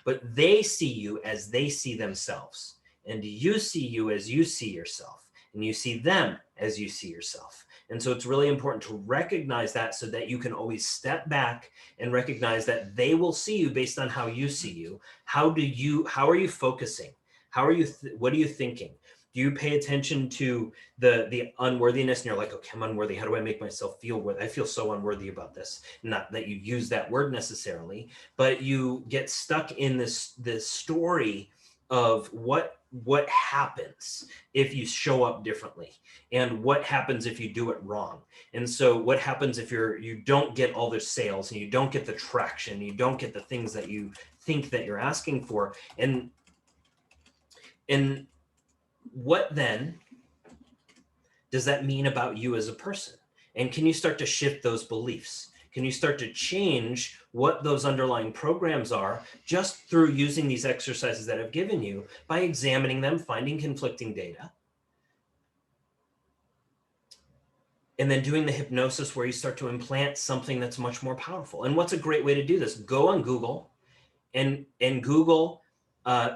but they see you as they see themselves, and you see you as you see yourself, and you see them as you see yourself. And so it's really important to recognize that, so that you can always step back and recognize that they will see you based on how you see you. How are you focusing? What are you thinking? Do you pay attention to the unworthiness, and you're like, okay, I'm unworthy. How do I make myself feel worthy? I feel so unworthy about this. Not that you use that word necessarily, but you get stuck in this story of what happens if you show up differently, and what happens if you do it wrong. And so what happens if you don't get all the sales, and you don't get the traction, you don't get the things that you think that you're asking for. And what then does that mean about you as a person? And can you start to shift those beliefs? Can you start to change what those underlying programs are just through using these exercises that I've given you, by examining them, finding conflicting data, and then doing the hypnosis where you start to implant something that's much more powerful. And what's a great way to do this? Go on Google and Google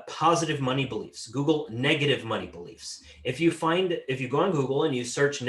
positive money beliefs, Google negative money beliefs. If you go on Google and you search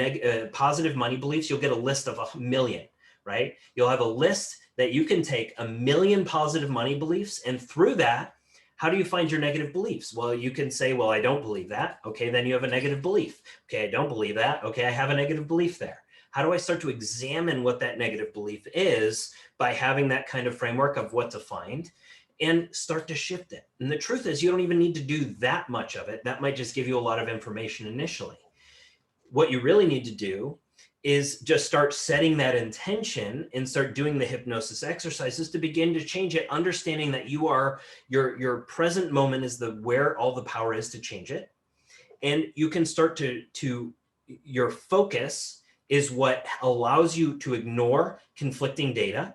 positive money beliefs, you'll get a list of 1,000,000, right? You'll have a list that you can take 1,000,000 positive money beliefs, and through that, how do you find your negative beliefs? Well, you can say, well, I don't believe that. Okay, then you have a negative belief. Okay, I don't believe that. Okay, I have a negative belief there. How do I start to examine what that negative belief is by having that kind of framework of what to find, and start to shift it? And the truth is, you don't even need to do that much of it. That might just give you a lot of information initially. What you really need to do is just start setting that intention and start doing the hypnosis exercises to begin to change it, understanding that your present moment is where all the power is to change it. And you can start to your focus is what allows you to ignore conflicting data,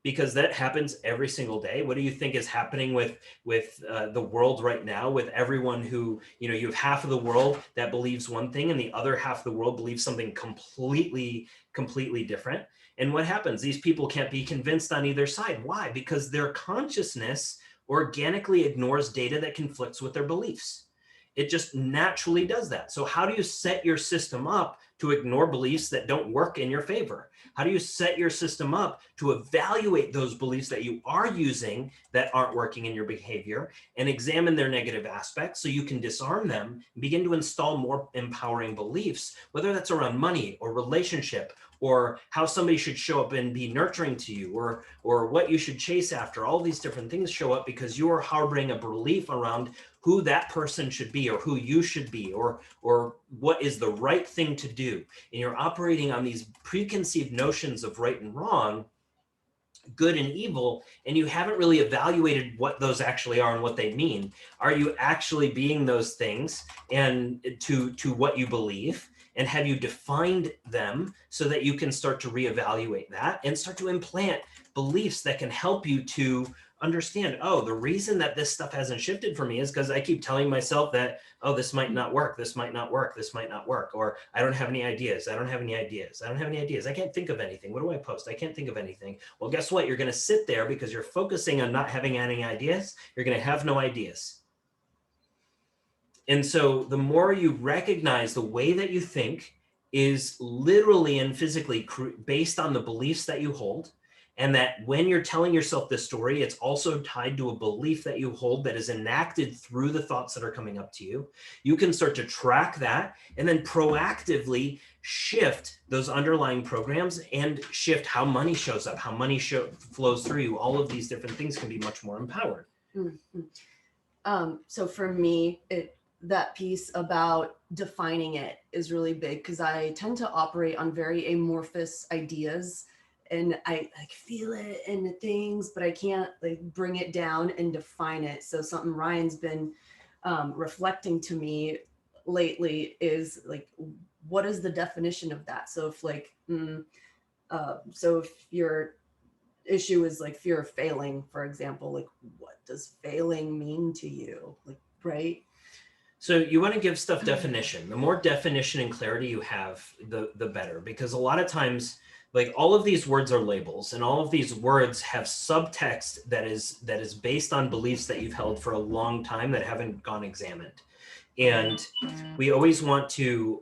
because that happens every single day. What do you think is happening with the world right now, with everyone who, you have half of the world that believes one thing, and the other half of the world believes something completely different. And what happens? These people can't be convinced on either side. Why? Because their consciousness organically ignores data that conflicts with their beliefs. It just naturally does that. So how do you set your system up to ignore beliefs that don't work in your favor? How do you set your system up to evaluate those beliefs that you are using that aren't working in your behavior, and examine their negative aspects so you can disarm them and begin to install more empowering beliefs, whether that's around money or relationship, or how somebody should show up and be nurturing to you, or what you should chase after. All these different things show up because you are harboring a belief around who that person should be, or who you should be, or what is the right thing to do. And you're operating on these preconceived notions of right and wrong, good and evil, and you haven't really evaluated what those actually are and what they mean. Are you actually being those things, and to what you believe? And have you defined them so that you can start to reevaluate that and start to implant beliefs that can help you to understand, oh, the reason that this stuff hasn't shifted for me is because I keep telling myself that, oh, this might not work, this might not work, this might not work, or I don't have any ideas, I don't have any ideas, I don't have any ideas, I can't think of anything. What do I post? I can't think of anything. Well, guess what? You're going to sit there because you're focusing on not having any ideas. You're going to have no ideas. And so the more you recognize the way that you think is literally and physically based on the beliefs that you hold, and that when you're telling yourself this story, it's also tied to a belief that you hold that is enacted through the thoughts that are coming up to you, you can start to track that and then proactively shift those underlying programs and shift how money shows up, how money flows through you. All of these different things can be much more empowered. Mm-hmm. So for me, that piece about defining it is really big, because I tend to operate on very amorphous ideas, and I like feel it in the things, but I can't like bring it down and define it. So something Ryan's been reflecting to me lately is like, what is the definition of that? So if like, so if your issue is like fear of failing, for example, like what does failing mean to you? Like, right? So you want to give stuff definition. The more definition and clarity you have, the better, because a lot of times, like, all of these words are labels, and all of these words have subtext that is based on beliefs that you've held for a long time that haven't gone examined. And we always want to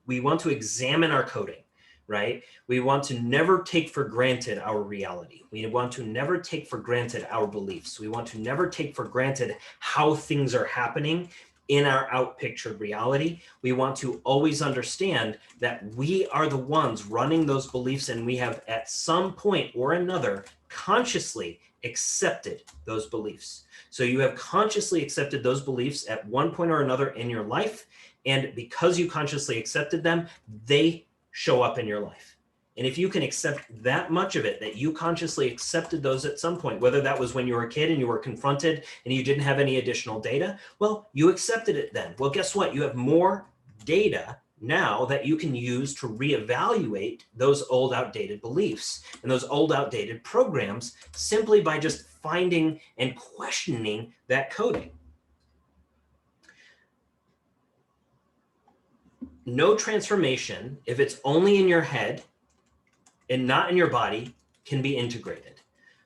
examine our coding, right? We want to never take for granted our reality. We want to never take for granted our beliefs. We want to never take for granted how things are happening in our outpictured reality. We want to always understand that we are the ones running those beliefs, and we have at some point or another consciously accepted those beliefs. So you have consciously accepted those beliefs at one point or another in your life, and because you consciously accepted them, they show up in your life. And if you can accept that much of it, that you consciously accepted those at some point, whether that was when you were a kid and you were confronted and you didn't have any additional data, well, you accepted it then. Well, guess what? You have more data now that you can use to reevaluate those old outdated beliefs and those old outdated programs, simply by just finding and questioning that coding. No transformation, if it's only in your head and not in your body, can be integrated.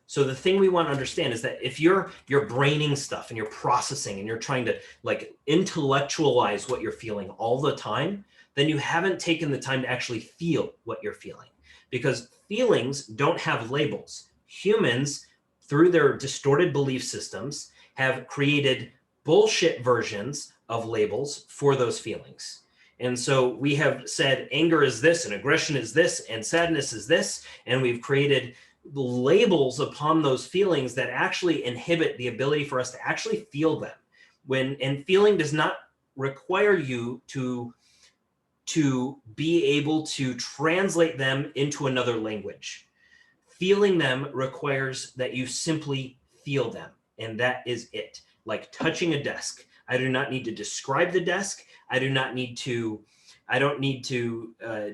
So the thing we want to understand is that if you're braining stuff and you're processing and you're trying to, like, intellectualize what you're feeling all the time, then you haven't taken the time to actually feel what you're feeling, because feelings don't have labels. Humans, through their distorted belief systems, have created bullshit versions of labels for those feelings. And so we have said anger is this, and aggression is this, and sadness is this, and we've created labels upon those feelings that actually inhibit the ability for us to actually feel them. And feeling does not require you to be able to translate them into another language. Feeling them requires that you simply feel them, and that is it. Like touching a desk. I do not need to describe the desk. I don't need to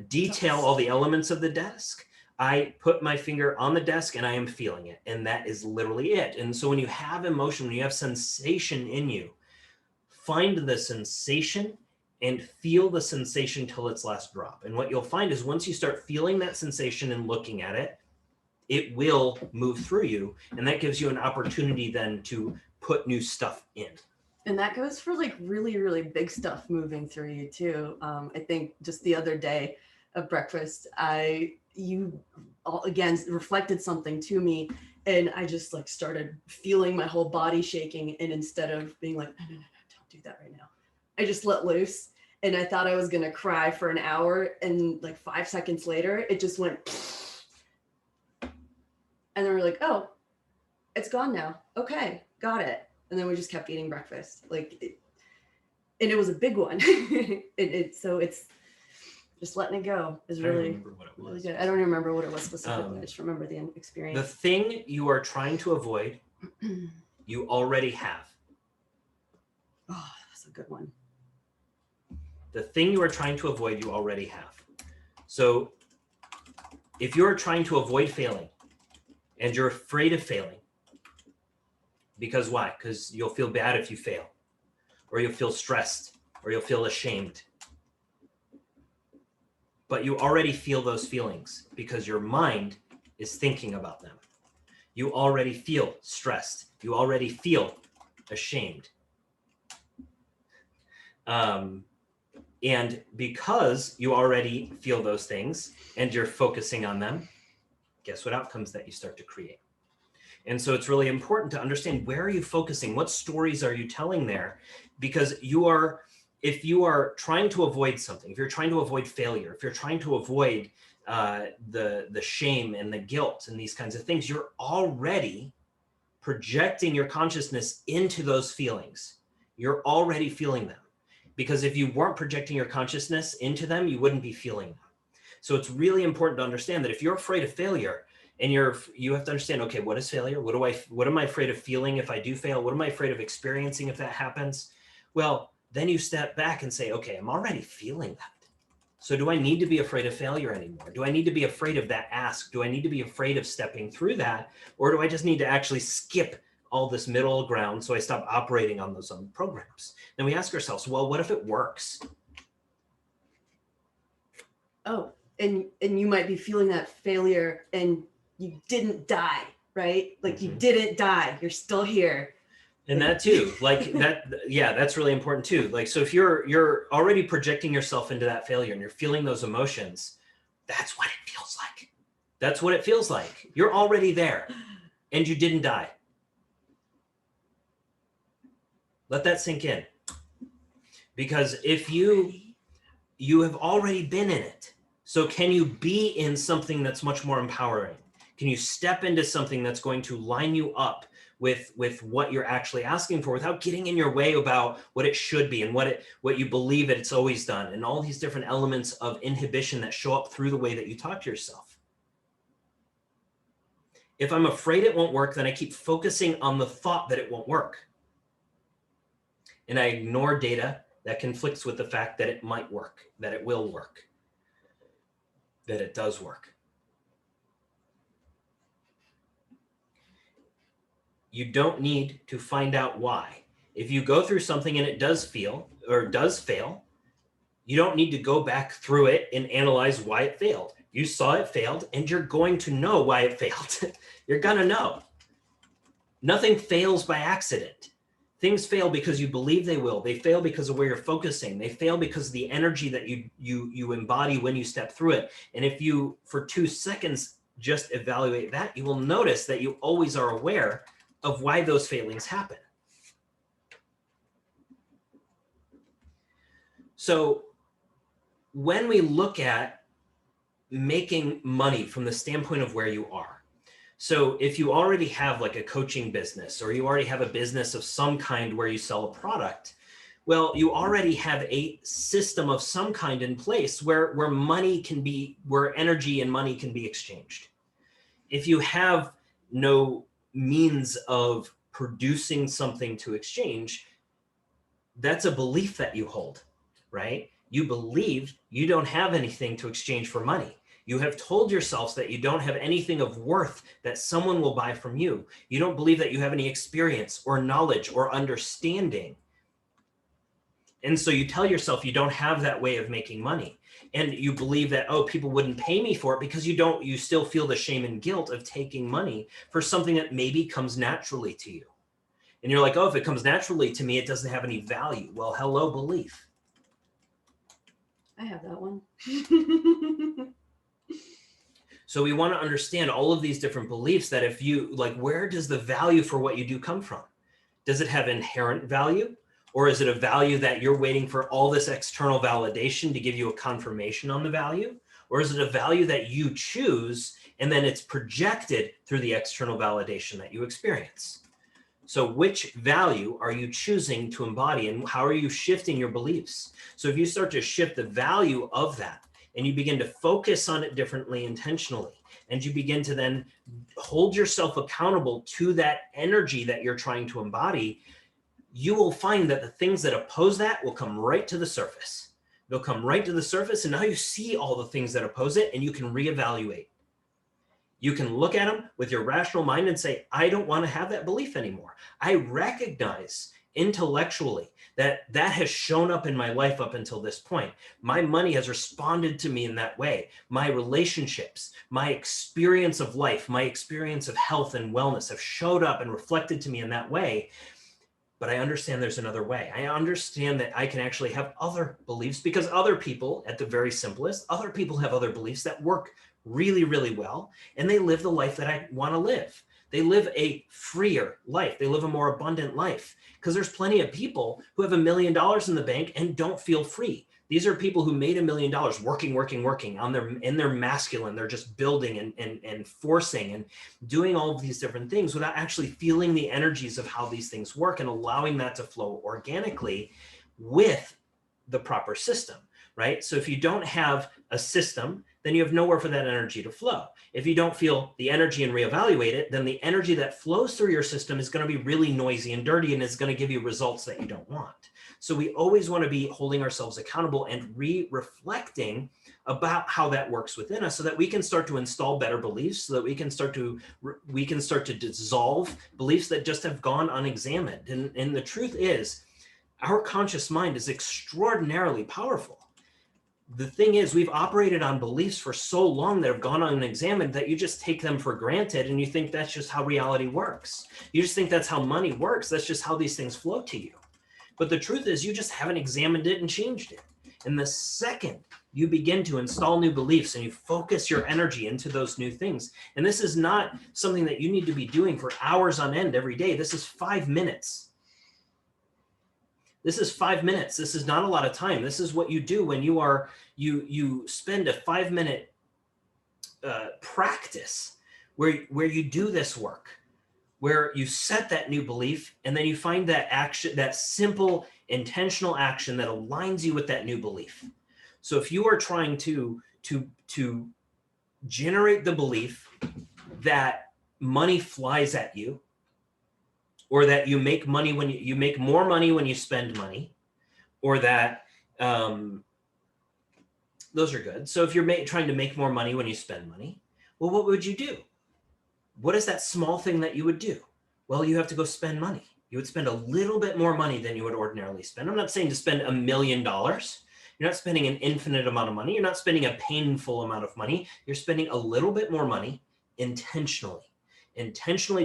detail all the elements of the desk. I put my finger on the desk and I am feeling it. And that is literally it. And so when you have emotion, when you have sensation in you, find the sensation and feel the sensation till its last drop. And what you'll find is once you start feeling that sensation and looking at it, it will move through you. And that gives you an opportunity then to put new stuff in. And that goes for like really, really big stuff moving through you too. I think just the other day at breakfast, you again reflected something to me, and I just like started feeling my whole body shaking. And instead of being like, no, don't do that right now, I just let loose. And I thought I was gonna cry for an hour, and like 5 seconds later, it just went. And then we're like, oh, it's gone now. Okay, got it. And then we just kept eating breakfast. And it was a big one. So it's just letting it go is really good. I don't remember what it was specifically. I just remember the experience. The thing you are trying to avoid, you already have. Oh, that's a good one. The thing you are trying to avoid, you already have. So if you're trying to avoid failing and you're afraid of failing, because why? Because you'll feel bad if you fail, or you'll feel stressed, or you'll feel ashamed. But you already feel those feelings because your mind is thinking about them. You already feel stressed. You already feel ashamed. And because you already feel those things and you're focusing on them, guess what outcomes that you start to create? And so it's really important to understand, where are you focusing? What stories are you telling there? Because if you are trying to avoid something, if you're trying to avoid failure, if you're trying to avoid the shame and the guilt and these kinds of things, you're already projecting your consciousness into those feelings. You're already feeling them. Because if you weren't projecting your consciousness into them, you wouldn't be feeling them. So it's really important to understand that if you're afraid of failure, and you have to understand, okay, what is failure? What am I afraid of feeling if I do fail? What am I afraid of experiencing if that happens? Well, then you step back and say, okay, I'm already feeling that. So do I need to be afraid of failure anymore? Do I need to be afraid of that ask? Do I need to be afraid of stepping through that? Or do I just need to actually skip all this middle ground, so I stop operating on those programs. Then we ask ourselves, well, what if it works? Oh, and you might be feeling that failure and you didn't die, right? Like you didn't die, you're still here. And that too, like that, yeah, that's really important too. Like, so if you're already projecting yourself into that failure and you're feeling those emotions, that's what it feels like. That's what it feels like. You're already there and you didn't die. Let that sink in. Because if you have already been in it. So can you be in something that's much more empowering? Can you step into something that's going to line you up with what you're actually asking for without getting in your way about what it should be and what you believe it's always done, and all these different elements of inhibition that show up through the way that you talk to yourself? If I'm afraid it won't work, then I keep focusing on the thought that it won't work. And I ignore data that conflicts with the fact that it might work, that it will work, that it does work. You don't need to find out why. If you go through something and it does fail, you don't need to go back through it and analyze why it failed. You saw it failed and you're going to know why it failed. You're gonna know. Nothing fails by accident. Things fail because you believe they will. They fail because of where you're focusing. They fail because of the energy that you embody when you step through it. And if you, for 2 seconds, just evaluate that, you will notice that you always are aware of why those failings happen. So when we look at making money from the standpoint of where you are, so if you already have like a coaching business, or you already have a business of some kind where you sell a product, well, you already have a system of some kind in place where money can be, where energy and money can be exchanged. If you have no means of producing something to exchange, that's a belief that you hold, right? You believe you don't have anything to exchange for money. You have told yourselves that you don't have anything of worth that someone will buy from you. You don't believe that you have any experience or knowledge or understanding. And so you tell yourself you don't have that way of making money. And you believe that, oh, people wouldn't pay me for it because you still feel the shame and guilt of taking money for something that maybe comes naturally to you. And you're like, oh, if it comes naturally to me, it doesn't have any value. Well, hello, belief. I have that one. So we want to understand all of these different beliefs that if you, like, where does the value for what you do come from? Does it have inherent value? Or is it a value that you're waiting for all this external validation to give you a confirmation on the value? Or is it a value that you choose and then it's projected through the external validation that you experience? So which value are you choosing to embody, and how are you shifting your beliefs? So if you start to shift the value of that and you begin to focus on it differently intentionally, and you begin to then hold yourself accountable to that energy that you're trying to embody, you will find that the things that oppose that will come right to the surface. They'll come right to the surface, and now you see all the things that oppose it, and you can reevaluate. You can look at them with your rational mind and say, I don't want to have that belief anymore. I recognize intellectually that has shown up in my life up until this point. My money has responded to me in that way. My relationships, my experience of life, my experience of health and wellness have showed up and reflected to me in that way. But I understand there's another way. I understand that I can actually have other beliefs, because other people, at the very simplest, other people have other beliefs that work really, really well, and they live the life that I want to live. They live a freer life. They live a more abundant life, because there's plenty of people who have $1 million in the bank and don't feel free. These are people who made $1 million working in their masculine. They're just building and forcing and doing all of these different things without actually feeling the energies of how these things work and allowing that to flow organically with the proper system, right? So if you don't have a system, then you have nowhere for that energy to flow. If you don't feel the energy and reevaluate it, then the energy that flows through your system is going to be really noisy and dirty, and it's going to give you results that you don't want. So we always want to be holding ourselves accountable and reflecting about how that works within us, so that we can start to install better beliefs, so that we can start to dissolve beliefs that just have gone unexamined. And the truth is, our conscious mind is extraordinarily powerful. The thing is, we've operated on beliefs for so long that have gone unexamined that you just take them for granted, and you think that's just how reality works. You just think that's how money works. That's just how these things flow to you. But the truth is, you just haven't examined it and changed it. And the second you begin to install new beliefs and you focus your energy into those new things, and this is not something that you need to be doing for hours on end every day. This is 5 minutes. This is 5 minutes. This is not a lot of time. This is what you do when you spend a 5-minute practice where you do this work, where you set that new belief, and then you find that action, that simple intentional action that aligns you with that new belief. So if you are trying to generate the belief that money flies at you, or that you make money when you make more money when you spend money, or that those are good. So if you're trying to make more money when you spend money, well, what would you do? What is that small thing that you would do? Well, you have to go spend money. You would spend a little bit more money than you would ordinarily spend. I'm not saying to spend $1 million. You're not spending an infinite amount of money. You're not spending a painful amount of money. You're spending a little bit more money intentionally,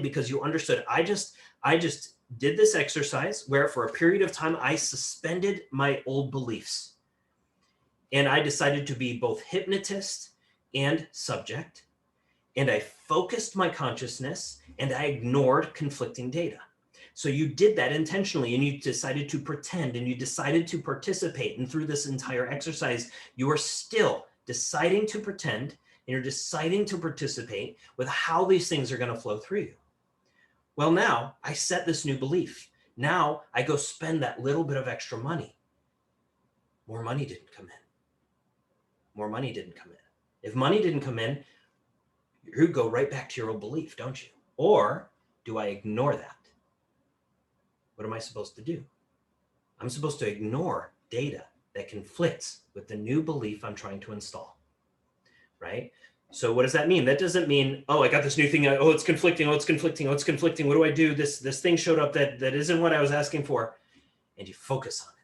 because you understood, I just did this exercise where for a period of time, I suspended my old beliefs. And I decided to be both hypnotist and subject. And I focused my consciousness and I ignored conflicting data. So you did that intentionally, and you decided to pretend, and you decided to participate. And through this entire exercise, you are still deciding to pretend, and you're deciding to participate with how these things are going to flow through you. Well, now I set this new belief. Now I go spend that little bit of extra money. More money didn't come in. More money didn't come in. If money didn't come in, you go right back to your old belief, don't you? Or do I ignore that? What am I supposed to do? I'm supposed to ignore data that conflicts with the new belief I'm trying to install, right? So what does that mean? That doesn't mean, oh, I got this new thing. Oh, it's conflicting. Oh, it's conflicting. Oh, it's conflicting. What do I do? This thing showed up that isn't what I was asking for. And you focus on it.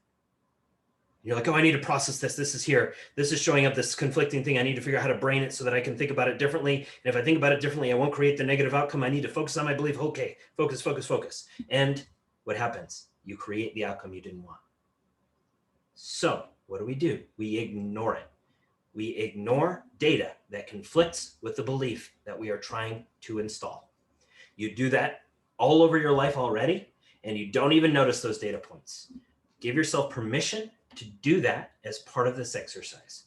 You're like, oh, I need to process this. This is here. This is showing up, this conflicting thing. I need to figure out how to brain it so that I can think about it differently. And if I think about it differently, I won't create the negative outcome. I need to focus on my belief. Okay, focus, focus, focus. And what happens? You create the outcome you didn't want. So what do? We ignore it. We ignore data that conflicts with the belief that we are trying to install. You do that all over your life already, and you don't even notice those data points. Give yourself permission to do that as part of this exercise.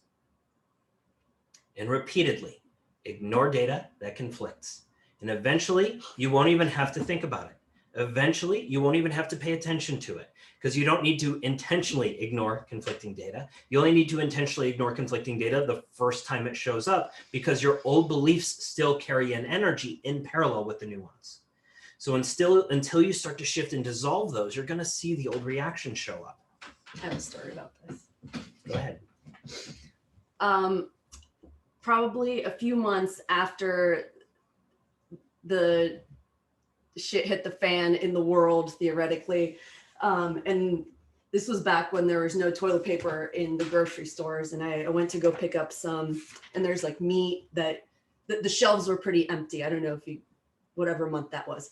And repeatedly ignore data that conflicts. And eventually, you won't even have to think about it. Eventually, you won't even have to pay attention to it, because you don't need to intentionally ignore conflicting data. You only need to intentionally ignore conflicting data the first time it shows up, because your old beliefs still carry an energy in parallel with the new ones. So until you start to shift and dissolve those, you're going to see the old reaction show up. I have a story about this. Go ahead. Probably a few months after the shit hit the fan in the world, theoretically, and this was back when there was no toilet paper in the grocery stores, and I went to go pick up some, and there's like meat that the shelves were pretty empty. I don't know if you, whatever month that was.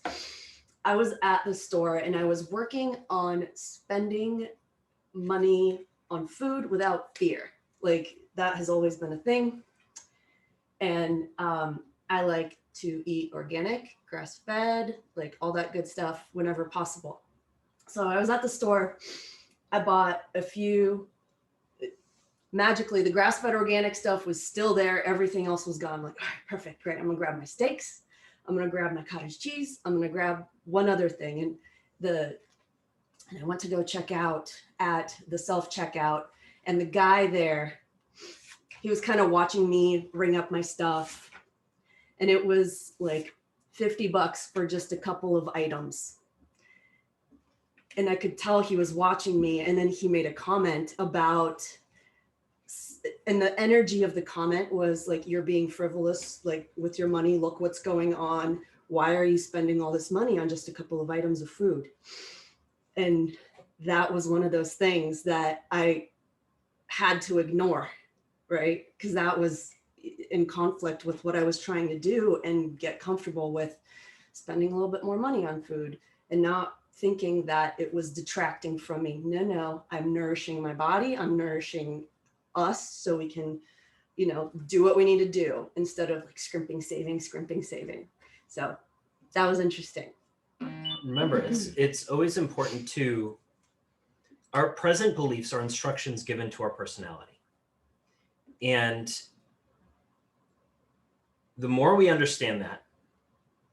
I was at the store and I was working on spending money on food without fear. Like, that has always been a thing. And I like to eat organic, grass-fed, like all that good stuff whenever possible. So I was at the store. I bought a few. Magically, the grass-fed organic stuff was still there. Everything else was gone. I'm like, all right, perfect, great. I'm gonna grab my steaks. I'm gonna grab my cottage cheese. I'm gonna grab one other thing. And I went to go check out at the self-checkout, and the guy there, he was kind of watching me bring up my stuff, and it was like $50 for just a couple of items. and I could tell he was watching me. And then he made a comment about, and the energy of the comment was like, you're being frivolous, like with your money, look what's going on. Why are you spending all this money on just a couple of items of food? And that was one of those things that I had to ignore, right? Because that was in conflict with what I was trying to do and get comfortable with spending a little bit more money on food and not thinking that it was detracting from me. No, I'm nourishing my body. I'm nourishing us so we can, do what we need to do instead of like scrimping, saving. So that was interesting. Remember, it's always important to, our present beliefs are instructions given to our personality. And the more we understand that,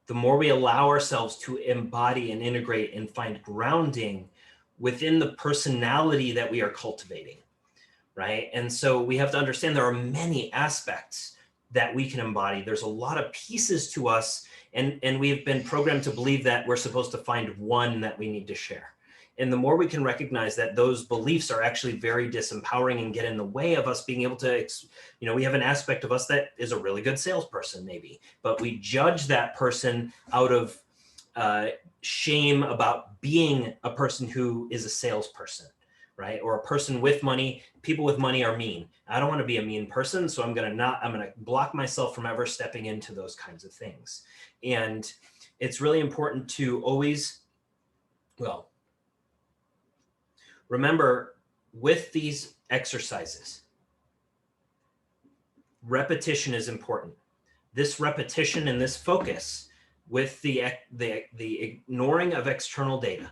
the more we allow ourselves to embody and integrate and find grounding within the personality that we are cultivating, right? And so we have to understand there are many aspects that we can embody. There's a lot of pieces to us, and we've been programmed to believe that we're supposed to find one that we need to share. And the more we can recognize that those beliefs are actually very disempowering and get in the way of us being able to, we have an aspect of us that is a really good salesperson maybe, but we judge that person out of shame about being a person who is a salesperson, right? Or a person with money. People with money are mean. I don't want to be a mean person, so I'm going to block myself from ever stepping into those kinds of things. And it's really important to always, remember, with these exercises, repetition is important. This repetition and this focus with the ignoring of external data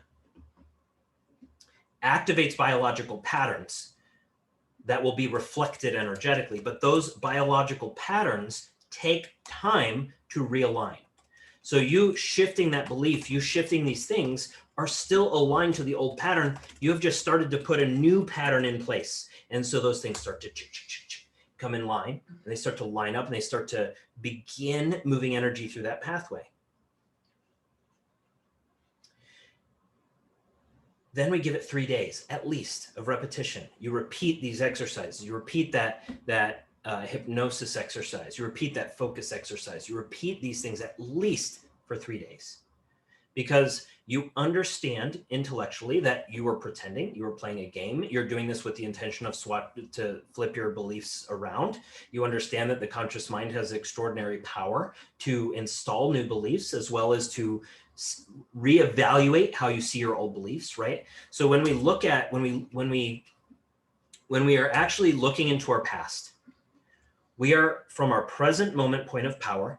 activates biological patterns that will be reflected energetically, but those biological patterns take time to realign. So you shifting that belief, you shifting these things are still aligned to the old pattern. You have just started to put a new pattern in place. And so those things start to come in line, and they start to line up, and they start to begin moving energy through that pathway. Then we give it 3 days at least of repetition. You repeat these exercises. You repeat that hypnosis exercise. You repeat that focus exercise. You repeat these things at least for 3 days, because you understand intellectually that you were pretending, you were playing a game. You're doing this with the intention of to flip your beliefs around. You understand that the conscious mind has extraordinary power to install new beliefs, as well as to reevaluate how you see your old beliefs, right? So when we look at, when we are actually looking into our past, we are from our present moment point of power,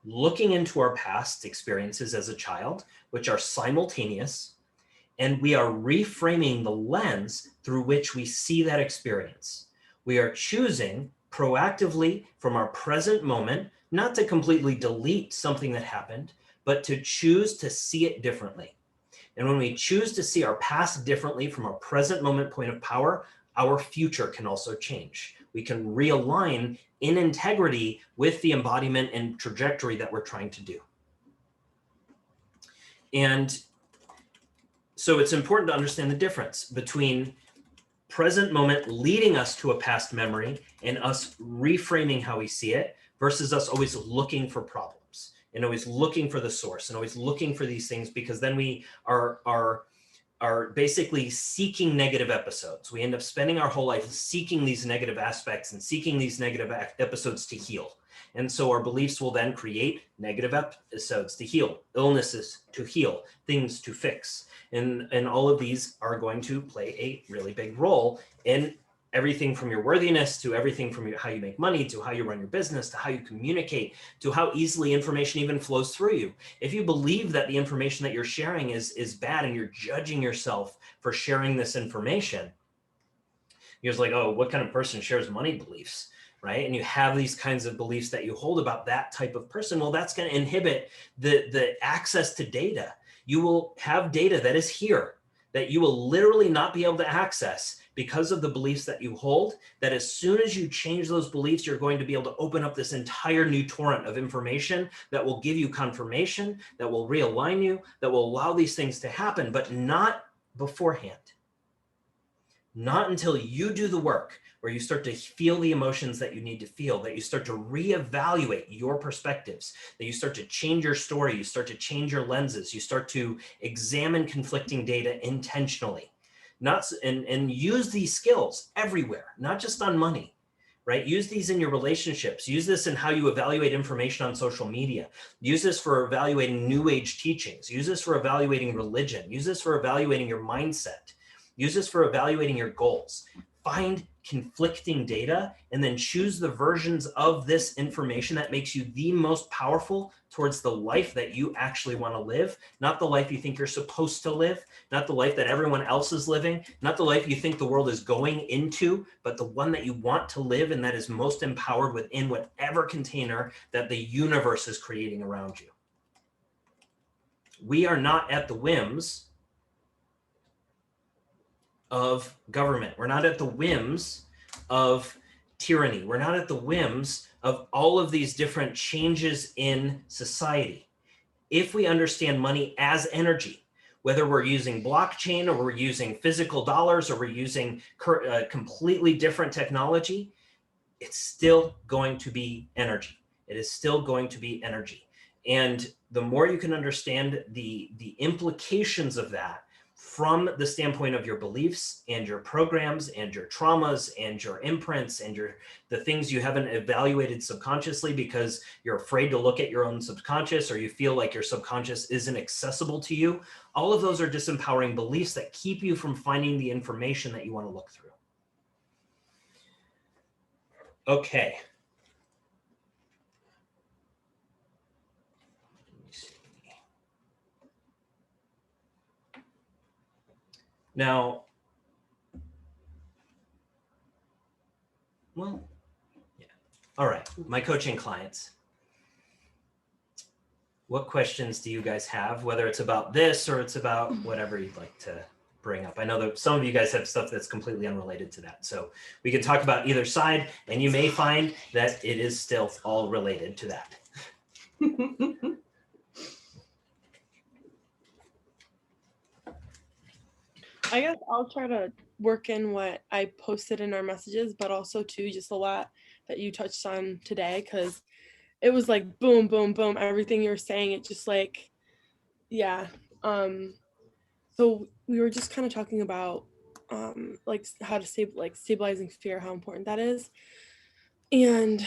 looking into our past experiences as a child, which are simultaneous, and we are reframing the lens through which we see that experience. We are choosing proactively from our present moment, not to completely delete something that happened, but to choose to see it differently. And when we choose to see our past differently from our present moment point of power, our future can also change. We can realign in integrity with the embodiment and trajectory that we're trying to do. And so it's important to understand the difference between present moment leading us to a past memory and us reframing how we see it versus us always looking for problems and always looking for the source and always looking for these things, because then we are basically seeking negative episodes. We end up spending our whole life seeking these negative aspects and seeking these negative episodes to heal. And so our beliefs will then create negative episodes to heal, illnesses to heal, things to fix. And all of these are going to play a really big role in everything from your worthiness to everything from how you make money to how you run your business to how you communicate to how easily information even flows through you. If you believe that the information that you're sharing is bad and you're judging yourself for sharing this information, you're just like, oh, what kind of person shares money beliefs, right? And you have these kinds of beliefs that you hold about that type of person. Well, that's going to inhibit the access to data. You will have data that is here that you will literally not be able to access because of the beliefs that you hold, that as soon as you change those beliefs, you're going to be able to open up this entire new torrent of information that will give you confirmation, that will realign you, that will allow these things to happen, but not beforehand. Not until you do the work where you start to feel the emotions that you need to feel, that you start to reevaluate your perspectives, that you start to change your story, you start to change your lenses, you start to examine conflicting data intentionally, and use these skills everywhere, not just on money, right? Use these in your relationships. Use this in how you evaluate information on social media. Use this for evaluating new age teachings. Use this for evaluating religion. Use this for evaluating your mindset. Use this for evaluating your goals. Find conflicting data and then choose the versions of this information that makes you the most powerful towards the life that you actually want to live, not the life you think you're supposed to live, not the life that everyone else is living, not the life you think the world is going into, but the one that you want to live and that is most empowered within whatever container that the universe is creating around you. We are not at the whims of government. We're not at the whims of tyranny. We're not at the whims of all of these different changes in society. If we understand money as energy, whether we're using blockchain or we're using physical dollars or we're using completely different technology, it's still going to be energy. It is still going to be energy. And the more you can understand the implications of that, from the standpoint of your beliefs and your programs and your traumas and your imprints and the things you haven't evaluated subconsciously because you're afraid to look at your own subconscious, or you feel like your subconscious isn't accessible to you, all of those are disempowering beliefs that keep you from finding the information that you want to look through. Okay. Now, well, yeah. All right, my coaching clients. What questions do you guys have, whether it's about this or it's about whatever you'd like to bring up? I know that some of you guys have stuff that's completely unrelated to that. So we can talk about either side, and you may find that it is still all related to that. I guess I'll try to work in what I posted in our messages, but also too just a lot that you touched on today, because it was like boom, boom, boom, everything you were saying. It just like, yeah. So we were just kind of talking about like how to stabilizing fear, how important that is. And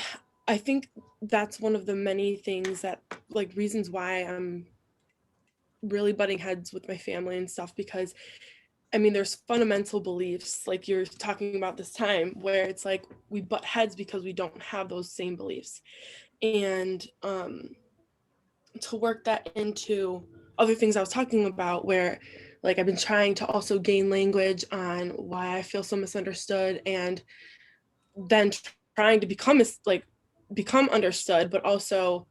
I think that's one of the many things that like reasons why I'm really butting heads with my family and stuff, because I mean, there's fundamental beliefs, like you're talking about this time, where it's like we butt heads because we don't have those same beliefs. And to work that into other things I was talking about, where like I've been trying to also gain language on why I feel so misunderstood, and then trying to become understood, but also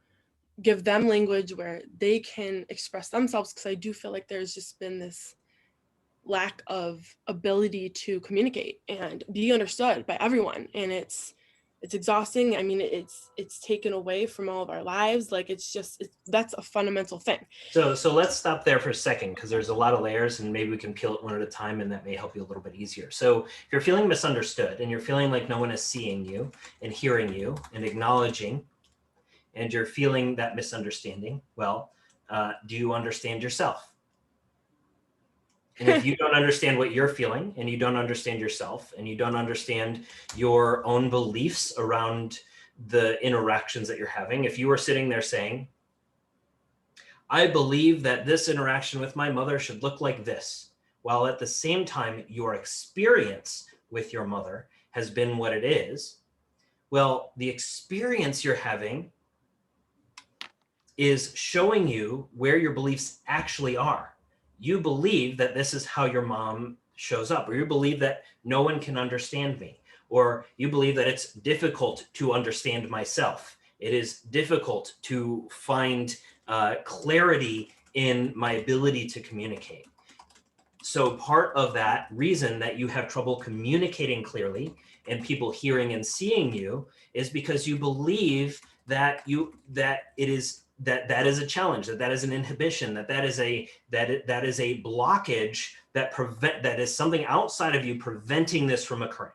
give them language where they can express themselves, because I do feel like there's just been this lack of ability to communicate and be understood by everyone, and it's exhausting. I mean, it's taken away from all of our lives. Like that's a fundamental thing. So let's stop there for a second, because there's a lot of layers, and maybe we can peel it one at a time, and that may help you a little bit easier. So if you're feeling misunderstood and you're feeling like no one is seeing you and hearing you and acknowledging, and you're feeling that misunderstanding, well, do you understand yourself? And if you don't understand what you're feeling, and you don't understand yourself, and you don't understand your own beliefs around the interactions that you're having, if you were sitting there saying, I believe that this interaction with my mother should look like this, while at the same time your experience with your mother has been what it is, well, the experience you're having is showing you where your beliefs actually are. You believe that this is how your mom shows up, or you believe that no one can understand me, or you believe that it's difficult to understand myself. It is difficult to find clarity in my ability to communicate. So part of that reason that you have trouble communicating clearly and people hearing and seeing you is because you believe that it is that is a challenge, that is an inhibition, that is a blockage that is something outside of you preventing this from occurring,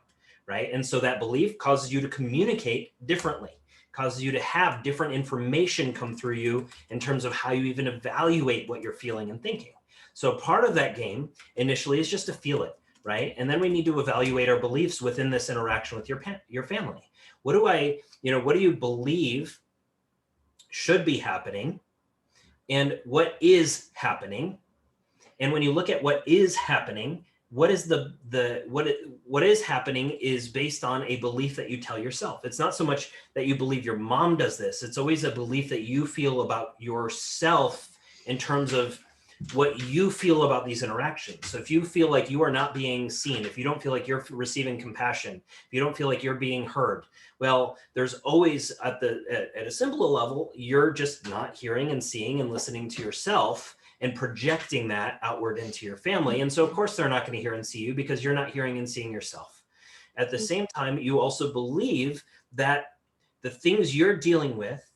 right? And so that belief causes you to communicate differently, causes you to have different information come through you in terms of how you even evaluate what you're feeling and thinking. So part of that game initially is just to feel it, right? And then we need to evaluate our beliefs within this interaction with your family. What do you believe should be happening, and what is happening? And when you look at what is happening, what is happening is based on a belief that you tell yourself. It's not so much that you believe your mom does this. It's always a belief that you feel about yourself in terms of what you feel about these interactions. So if you feel like you are not being seen, if you don't feel like you're receiving compassion, if you don't feel like you're being heard, well, there's always at a simpler level, you're just not hearing and seeing and listening to yourself and projecting that outward into your family. And so of course they're not going to hear and see you because you're not hearing and seeing yourself. At the same time, you also believe that the things you're dealing with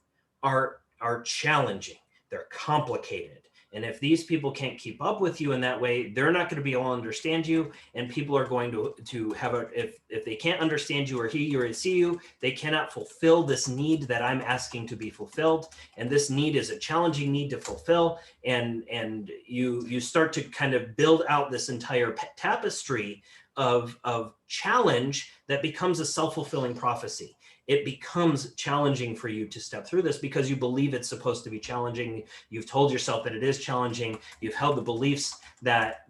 are challenging, they're complicated. And if these people can't keep up with you in that way, they're not going to be able to understand you. And people are going to have if they can't understand you or hear you or see you, they cannot fulfill this need that I'm asking to be fulfilled. And this need is a challenging need to fulfill. And you start to kind of build out this entire tapestry of challenge that becomes a self-fulfilling prophecy. It becomes challenging for you to step through this because you believe it's supposed to be challenging. You've told yourself that it is challenging. You've held the beliefs that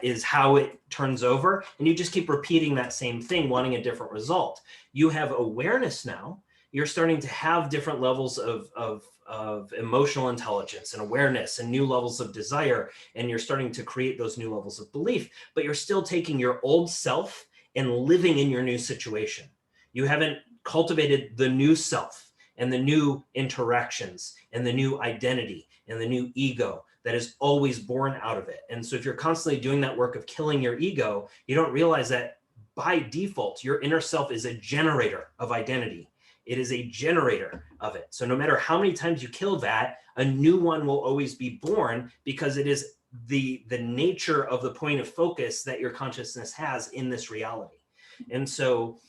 is how it turns over. And you just keep repeating that same thing, wanting a different result. You have awareness now. You're starting to have different levels of emotional intelligence and awareness and new levels of desire. And you're starting to create those new levels of belief, but you're still taking your old self and living in your new situation. You haven't cultivated the new self and the new interactions and the new identity and the new ego that is always born out of it. And so if you're constantly doing that work of killing your ego, you don't realize that by default, your inner self is a generator of identity. It is a generator of it. So no matter how many times you kill that, a new one will always be born because it is the nature of the point of focus that your consciousness has in this reality. And so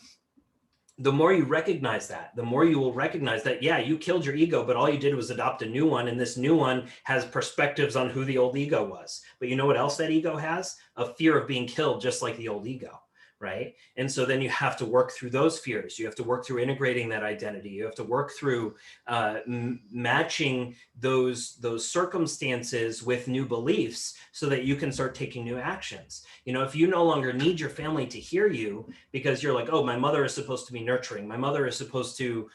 the more you recognize that, the more you will recognize that, yeah, you killed your ego, but all you did was adopt a new one. And this new one has perspectives on who the old ego was. But you know what else that ego has? A fear of being killed, just like the old ego, right? And so then you have to work through those fears. You have to work through integrating that identity. You have to work through matching those circumstances with new beliefs so that you can start taking new actions. You know, if you no longer need your family to hear you because you're like, oh, my mother is supposed to be nurturing. My mother is supposed to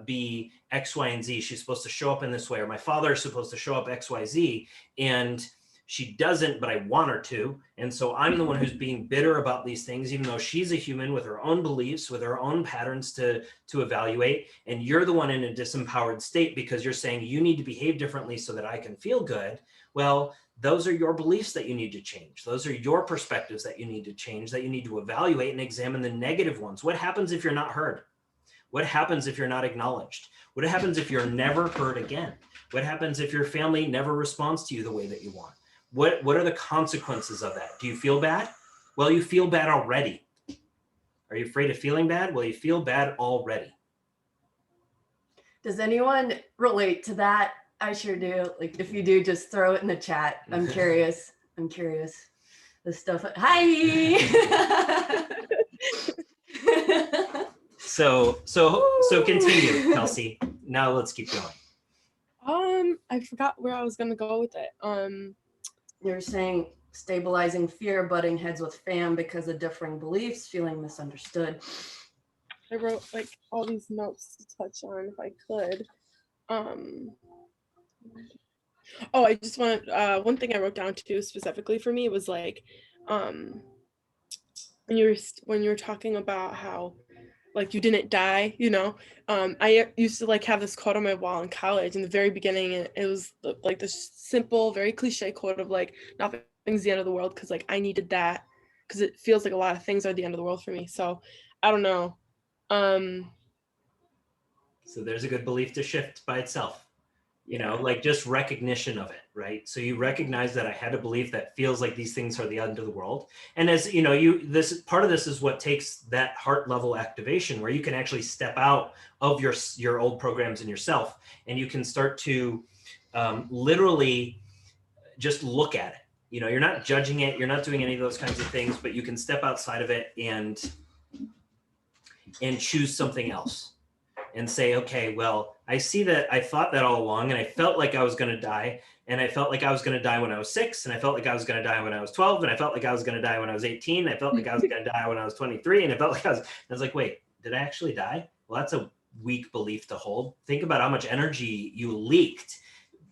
be X, Y, and Z. She's supposed to show up in this way, or my father is supposed to show up X, Y, Z. And she doesn't, but I want her to. And so I'm the one who's being bitter about these things, even though she's a human with her own beliefs, with her own patterns to evaluate. And you're the one in a disempowered state because you're saying you need to behave differently so that I can feel good. Well, those are your beliefs that you need to change. Those are your perspectives that you need to change, that you need to evaluate and examine the negative ones. What happens if you're not heard? What happens if you're not acknowledged? What happens if you're never heard again? What happens if your family never responds to you the way that you want? What are the consequences of that? Do you feel bad? Well, you feel bad already. Are you afraid of feeling bad? Well, you feel bad already. Does anyone relate to that? I sure do. Like, if you do, just throw it in the chat. I'm curious. I'm curious. The stuff. Hi. So continue, Kelsey. Now let's keep going. I forgot where I was gonna go with it. You're saying stabilizing fear, butting heads with fam because of differing beliefs, feeling misunderstood. I wrote like all these notes to touch on if I could. Oh, I just want one thing I wrote down too specifically for me was like, when you were talking about how like you didn't die, you know, I used to like have this quote on my wall in college in the very beginning, and it was like this simple, very cliche quote of like, nothing's the end of the world, because like I needed that because it feels like a lot of things are the end of the world for me. So I don't know. So there's a good belief to shift by itself. you know, like just recognition of it, right? So you recognize that I had a belief that feels like these things are the end of the world. And as you know, this part of this is what takes that heart level activation, where you can actually step out of your old programs in yourself, and you can start to literally just look at it. You know, you're not judging it, you're not doing any of those kinds of things, but you can step outside of it and choose something else and say, okay, well, I see that I thought that all along, and I felt like I was going to die, and I felt like I was going to die when I was 6, and I felt like I was going to die when I was 12, and I felt like I was going to die when I was 18, and I felt like I was going to die when I was 23, and I felt like I was like, wait, did I actually die? Well, that's a weak belief to hold. Think about how much energy you leaked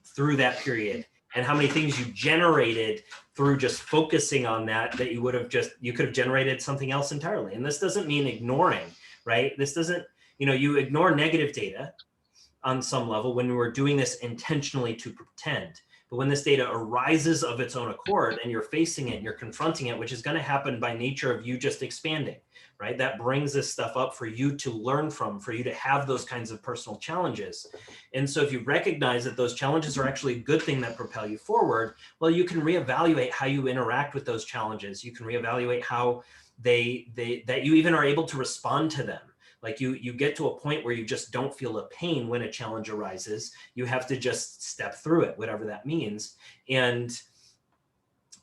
through that period, and how many things you generated through just focusing on that you could have generated something else entirely. And this doesn't mean ignoring, right? This doesn't, you ignore negative data on some level when we're doing this intentionally to pretend. But when this data arises of its own accord and you're facing it and you're confronting it, which is going to happen by nature of you just expanding, right? That brings this stuff up for you to learn from, for you to have those kinds of personal challenges. And so if you recognize that those challenges are actually a good thing that propel you forward, well, you can reevaluate how you interact with those challenges. You can reevaluate how that you even are able to respond to them. Like you get to a point where you just don't feel a pain when a challenge arises. You have to just step through it, whatever that means, and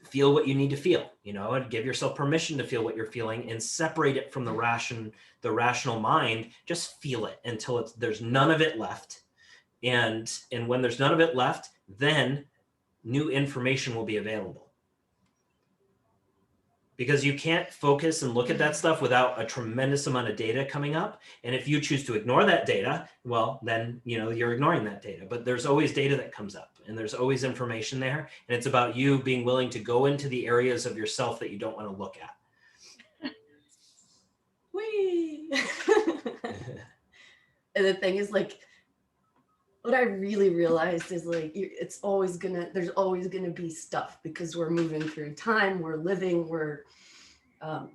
feel what you need to feel, and give yourself permission to feel what you're feeling and separate it from the rational mind. Just feel it until there's none of it left. And when there's none of it left, then new information will be available. Because you can't focus and look at that stuff without a tremendous amount of data coming up. And if you choose to ignore that data, well, then, you're ignoring that data. But there's always data that comes up, and there's always information there. And it's about you being willing to go into the areas of yourself that you don't want to look at. Whee! And the thing is, like, what I really realized is, like, there's always gonna be stuff, because we're moving through time, we're living, we're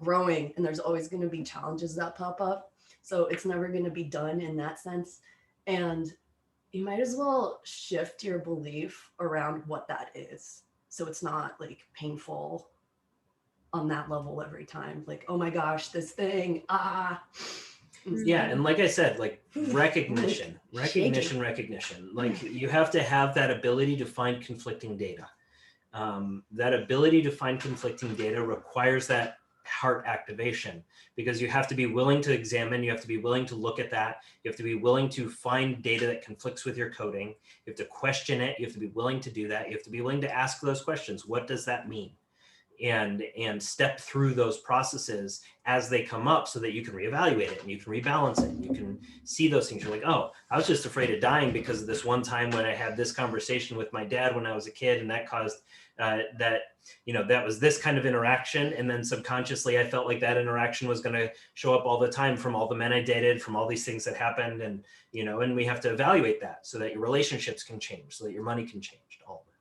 growing, and there's always gonna be challenges that pop up. So it's never gonna be done in that sense. And you might as well shift your belief around what that is, so it's not like painful on that level every time. Like, oh my gosh, this thing, Yeah, and like I said, like recognition. Like you have to have that ability to find conflicting data. That ability to find conflicting data requires that heart activation, because you have to be willing to examine, you have to be willing to look at that, you have to be willing to find data that conflicts with your coding, you have to question it, you have to be willing to do that, you have to be willing to ask those questions. What does that mean? And step through those processes as they come up, so that you can reevaluate it and you can rebalance it. And you can see those things. You're like, oh, I was just afraid of dying because of this one time when I had this conversation with my dad when I was a kid, and that caused that was this kind of interaction. And then subconsciously, I felt like that interaction was going to show up all the time from all the men I dated, from all these things that happened. And, and we have to evaluate that so that your relationships can change, so that your money can change, all of it.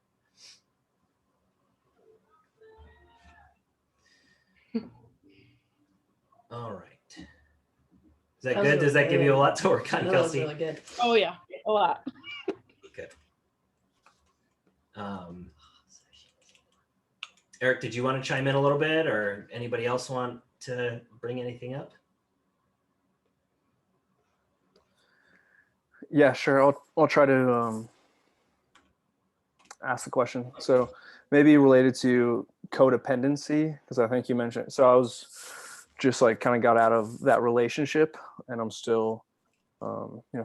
All right. Is that good? Does that give you a lot to work on, Kelsey? That was really good. Oh yeah, a lot. Good. Eric, did you want to chime in a little bit, or anybody else want to bring anything up? Yeah, sure. I'll try to ask the question. So maybe related to codependency, because I think you mentioned. So I was just like kind of got out of that relationship, and I'm still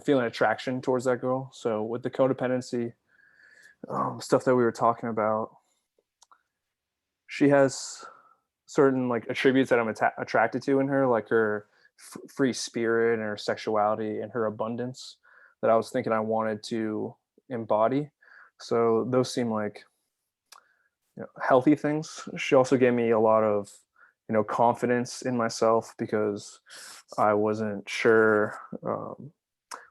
feeling attraction towards that girl. So with the codependency stuff that we were talking about, she has certain like attributes that I'm attracted to in her, like her free spirit and her sexuality and her abundance, that I was thinking I wanted to embody. So those seem like healthy things. She also gave me a lot of confidence in myself, because I wasn't sure.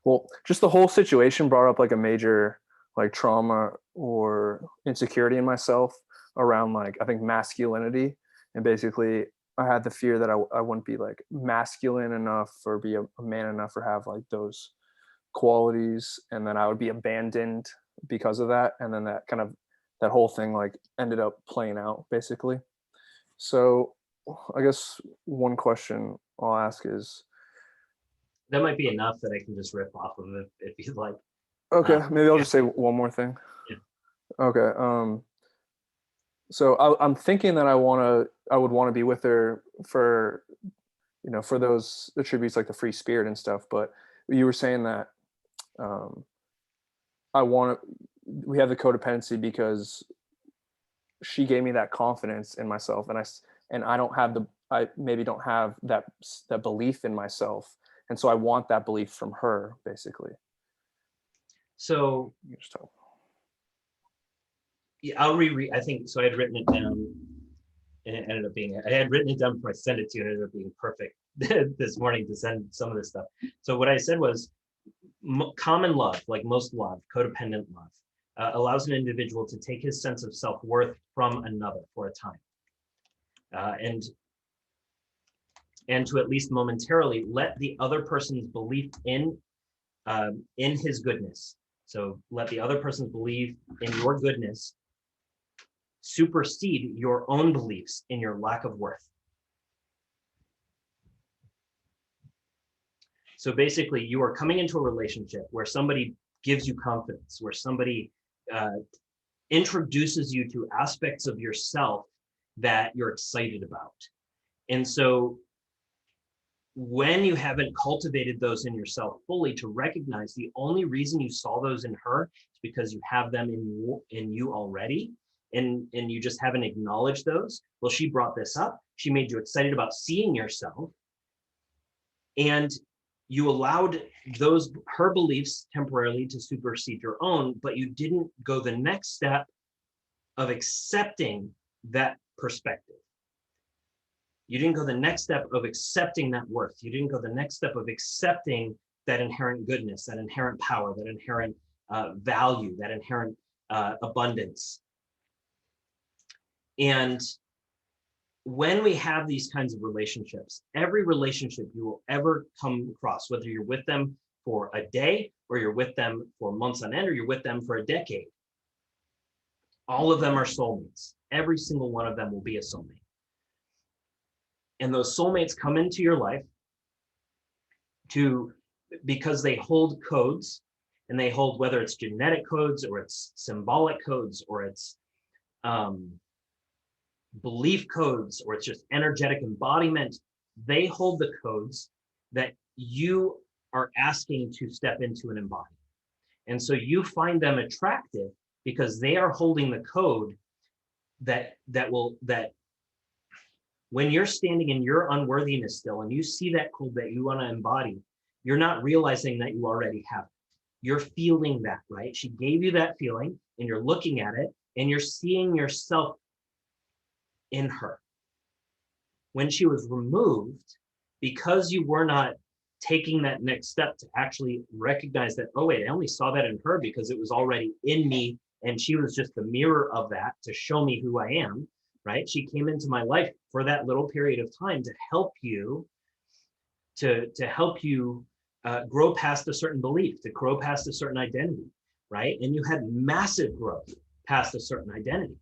Well, just the whole situation brought up like a major like trauma or insecurity in myself around, like, I think, masculinity. And basically I had the fear that I wouldn't be like masculine enough or be a man enough or have like those qualities, and then I would be abandoned because of that. And then that whole thing like ended up playing out basically. So I guess one question I'll ask is, That might be enough that I can just rip off of it if you'd like. okay, maybe I'll Yeah. just say one more thing. Yeah. Okay. So I'm thinking that I would want to be with her for, for those attributes like the free spirit and stuff. But you were saying that we have the codependency because she gave me that confidence in myself, and I maybe don't have that belief in myself, and so I want that belief from her, basically. So yeah, I'll reread. I think so. I had written it down, and it ended up being. I had written it down before I sent it to you, and it ended up being perfect this morning to send some of this stuff. So what I said was, common love, like most love, codependent love, allows an individual to take his sense of self-worth from another for a time, and to at least momentarily let the other person's belief in his goodness. So let the other person's belief in your goodness supersede your own beliefs in your lack of worth. So basically, you are coming into a relationship where somebody gives you confidence, where somebody introduces you to aspects of yourself that you're excited about. And so when you haven't cultivated those in yourself fully to recognize the only reason you saw those in her is because you have them in you already, and you just haven't acknowledged those. Well, she brought this up. She made you excited about seeing yourself, and you allowed her beliefs temporarily to supersede your own, but you didn't go the next step of accepting that perspective. You didn't go the next step of accepting that worth. You didn't go the next step of accepting that inherent goodness, that inherent power, that inherent value, that inherent abundance. And when we have these kinds of relationships, every relationship you will ever come across, whether you're with them for a day, or you're with them for months on end, or you're with them for a decade, all of them are soulmates. Every single one of them will be a soulmate. And those soulmates come into your life because they hold codes, and they hold, whether it's genetic codes or it's symbolic codes or it's belief codes or it's just energetic embodiment, they hold the codes that you are asking to step into and embody. And so you find them attractive because they are holding the code that when you're standing in your unworthiness still and you see that code that you want to embody, you're not realizing that you already have it. You're feeling that, right? She gave you that feeling, and you're looking at it and you're seeing yourself in her. When she was removed, because you were not taking that next step to actually recognize that, oh wait, I only saw that in her because it was already in me, and she was just the mirror of that to show me who I am, right? She came into my life for that little period of time to help you grow past a certain belief, to grow past a certain identity, right? And you had massive growth past a certain identity.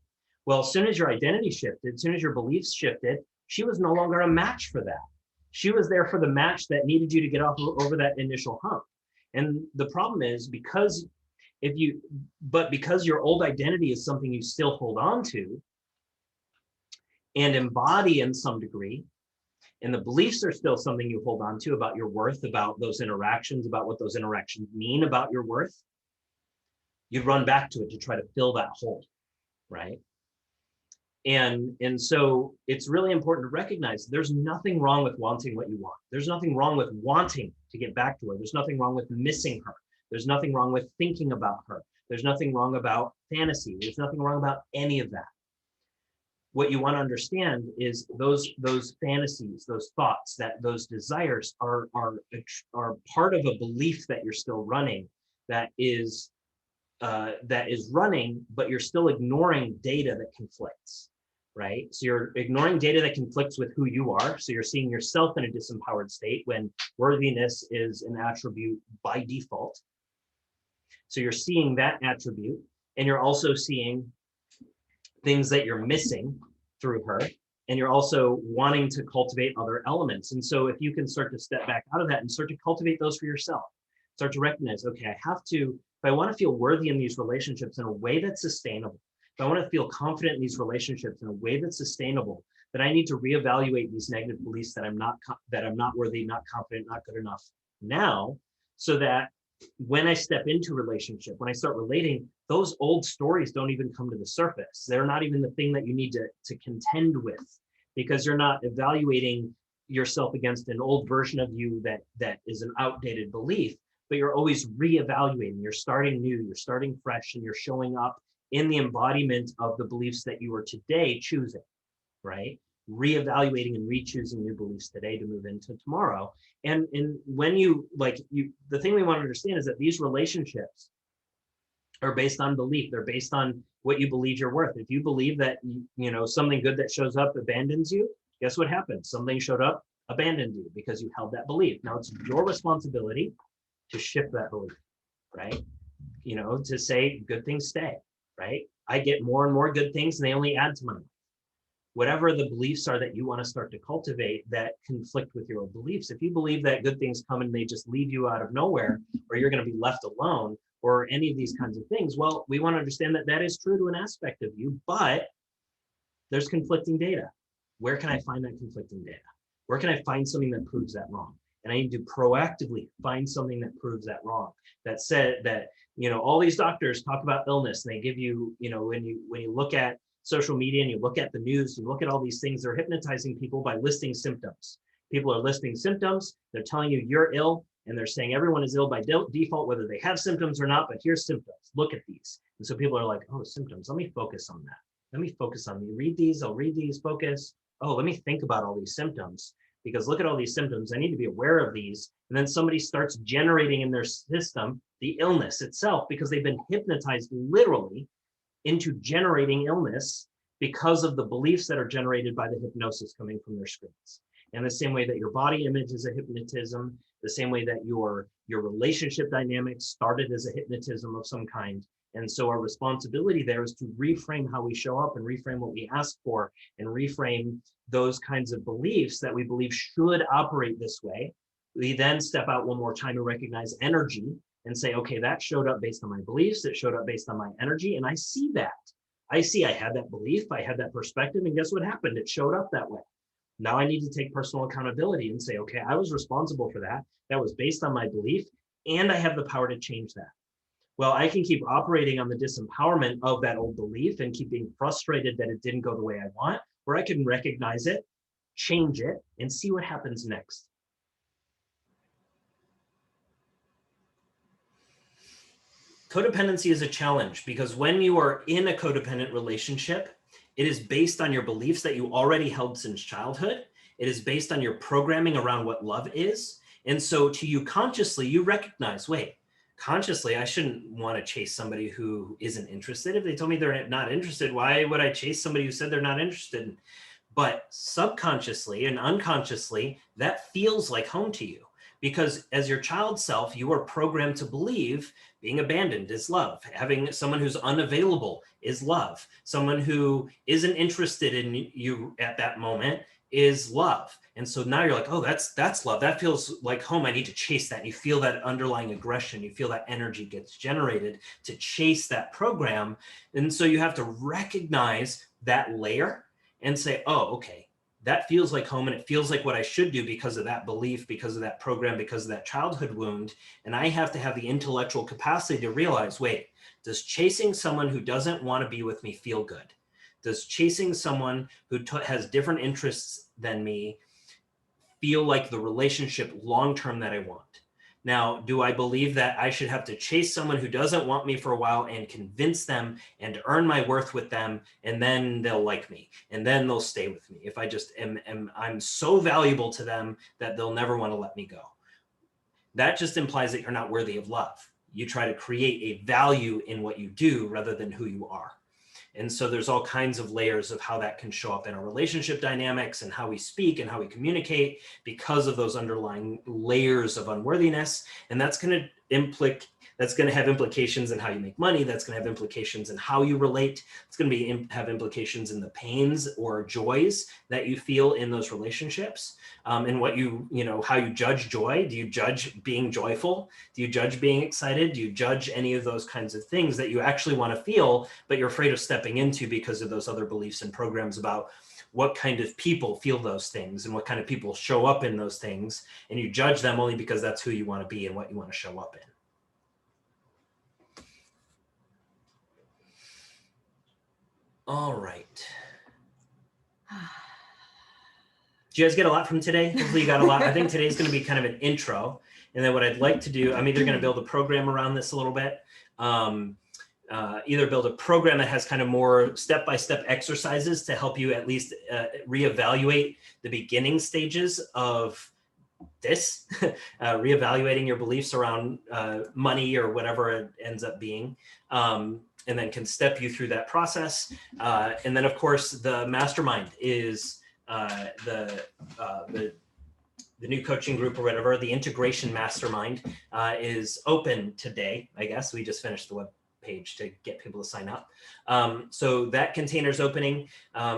Well, as soon as your identity shifted, as soon as your beliefs shifted, she was no longer a match for that. She was there for the match that needed you to get over that initial hump. And the problem is, because your old identity is something you still hold on to and embody in some degree, and the beliefs are still something you hold on to about your worth, about those interactions, about what those interactions mean about your worth, you run back to it to try to fill that hole, right? And so it's really important to recognize there's nothing wrong with wanting what you want. There's nothing wrong with wanting to get back to her. There's nothing wrong with missing her. There's nothing wrong with thinking about her. There's nothing wrong about fantasy. There's nothing wrong about any of that. What you want to understand is those fantasies, those thoughts, those desires are part of a belief that you're still running, that is running, but you're still ignoring data that conflicts, right? So you're ignoring data that conflicts with who you are. So you're seeing yourself in a disempowered state when worthiness is an attribute by default. So you're seeing that attribute, and you're also seeing things that you're missing through her, and you're also wanting to cultivate other elements. And so if you can start to step back out of that and start to cultivate those for yourself, start to recognize, okay, I have to, if I want to feel worthy in these relationships in a way that's sustainable, if I want to feel confident in these relationships in a way that's sustainable, then I need to reevaluate these negative beliefs that I'm not worthy, not confident, not good enough now, so that when I step into relationship, when I start relating, those old stories don't even come to the surface. They're not even the thing that you need to contend with, because you're not evaluating yourself against an old version of you that is an outdated belief, but you're always reevaluating. You're starting new, you're starting fresh, and you're showing up in the embodiment of the beliefs that you are today choosing, right? Reevaluating and re-choosing new beliefs today to move into tomorrow. And when the thing we want to understand is that these relationships are based on belief. They're based on what you believe you're worth. If you believe that something good that shows up abandons you, guess what happens? Something showed up, abandoned you, because you held that belief. Now it's your responsibility to shift that belief, right? To say good things stay, right? I get more and more good things, and they only add to my life. Whatever the beliefs are that you want to start to cultivate that conflict with your own beliefs. If you believe that good things come and they just leave you out of nowhere, or you're going to be left alone, or any of these kinds of things, well, we want to understand that that is true to an aspect of you, but there's conflicting data. Where can I find that conflicting data? Where can I find something that proves that wrong? And I need to proactively find something that proves that wrong. That said that, all these doctors talk about illness, and they give you, when you look at social media and you look at the news, you look at all these things, they're hypnotizing people by listing symptoms. People are listing symptoms. They're telling you you're ill, and they're saying everyone is ill by default, whether they have symptoms or not, but here's symptoms. Look at these. And so people are like, oh, symptoms. Let me focus on that. Let me focus on you. Read these. I'll read these. Focus. Oh, let me think about all these symptoms, because look at all these symptoms. I need to be aware of these. And then somebody starts generating in their system the illness itself, because they've been hypnotized literally into generating illness because of the beliefs that are generated by the hypnosis coming from their screens. And the same way that your body image is a hypnotism, the same way that your relationship dynamics started as a hypnotism of some kind. And so our responsibility there is to reframe how we show up, and reframe what we ask for, and reframe those kinds of beliefs that we believe should operate this way. We then step out one more time and recognize energy and say, okay, that showed up based on my beliefs, it showed up based on my energy, and I see that. I had that belief, I had that perspective, and guess what happened? It showed up that way. Now I need to take personal accountability and say, okay, I was responsible for that. That was based on my belief, and I have the power to change that. Well, I can keep operating on the disempowerment of that old belief and keep being frustrated that it didn't go the way I want, or I can recognize it, change it, and see what happens next. Codependency is a challenge, because when you are in a codependent relationship, it is based on your beliefs that you already held since childhood. It is based on your programming around what love is. And so to you consciously, you recognize, wait, consciously, I shouldn't want to chase somebody who isn't interested. If they told me they're not interested, why would I chase somebody who said they're not interested? But subconsciously and unconsciously, that feels like home to you. Because as your child self, you are programmed to believe being abandoned is love. Having someone who's unavailable is love. Someone who isn't interested in you at that moment is love. And so now you're like, oh, that's love. That feels like home. I need to chase that. And you feel that underlying aggression. You feel that energy gets generated to chase that program. And so you have to recognize that layer and say, oh, okay, that feels like home, and it feels like what I should do because of that belief, because of that program, because of that childhood wound. And I have to have the intellectual capacity to realize, wait, does chasing someone who doesn't want to be with me feel good? Does chasing someone who has different interests than me feel like the relationship long-term that I want? Now, do I believe that I should have to chase someone who doesn't want me for a while and convince them and earn my worth with them, and then they'll like me, and then they'll stay with me if I just I'm so valuable to them that they'll never want to let me go? That just implies that you're not worthy of love. You try to create a value in what you do rather than who you are. And so there's all kinds of layers of how that can show up in our relationship dynamics and how we speak and how we communicate because of those underlying layers of unworthiness. And that's going to That's going to have implications in how you make money. That's going to have implications in how you relate. It's going to have implications in the pains or joys that you feel in those relationships, and what how you judge joy. Do you judge being joyful? Do you judge being excited? Do you judge any of those kinds of things that you actually want to feel, but you're afraid of stepping into because of those other beliefs and programs about what kind of people feel those things and what kind of people show up in those things, and you judge them only because that's who you want to be and what you want to show up in. All right. Did you guys get a lot from today? Hopefully you got a lot. I think today's going to be kind of an intro. And then what I'd like to do, I'm either going to build a program around this a little bit, either build a program that has kind of more step-by-step exercises to help you at least reevaluate the beginning stages of this, reevaluating your beliefs around money or whatever it ends up being, and then can step you through that process. And then, of course, the mastermind is the new coaching group or whatever. The integration mastermind is open today, I guess. We just finished the web page to get people to sign up. So that container's opening.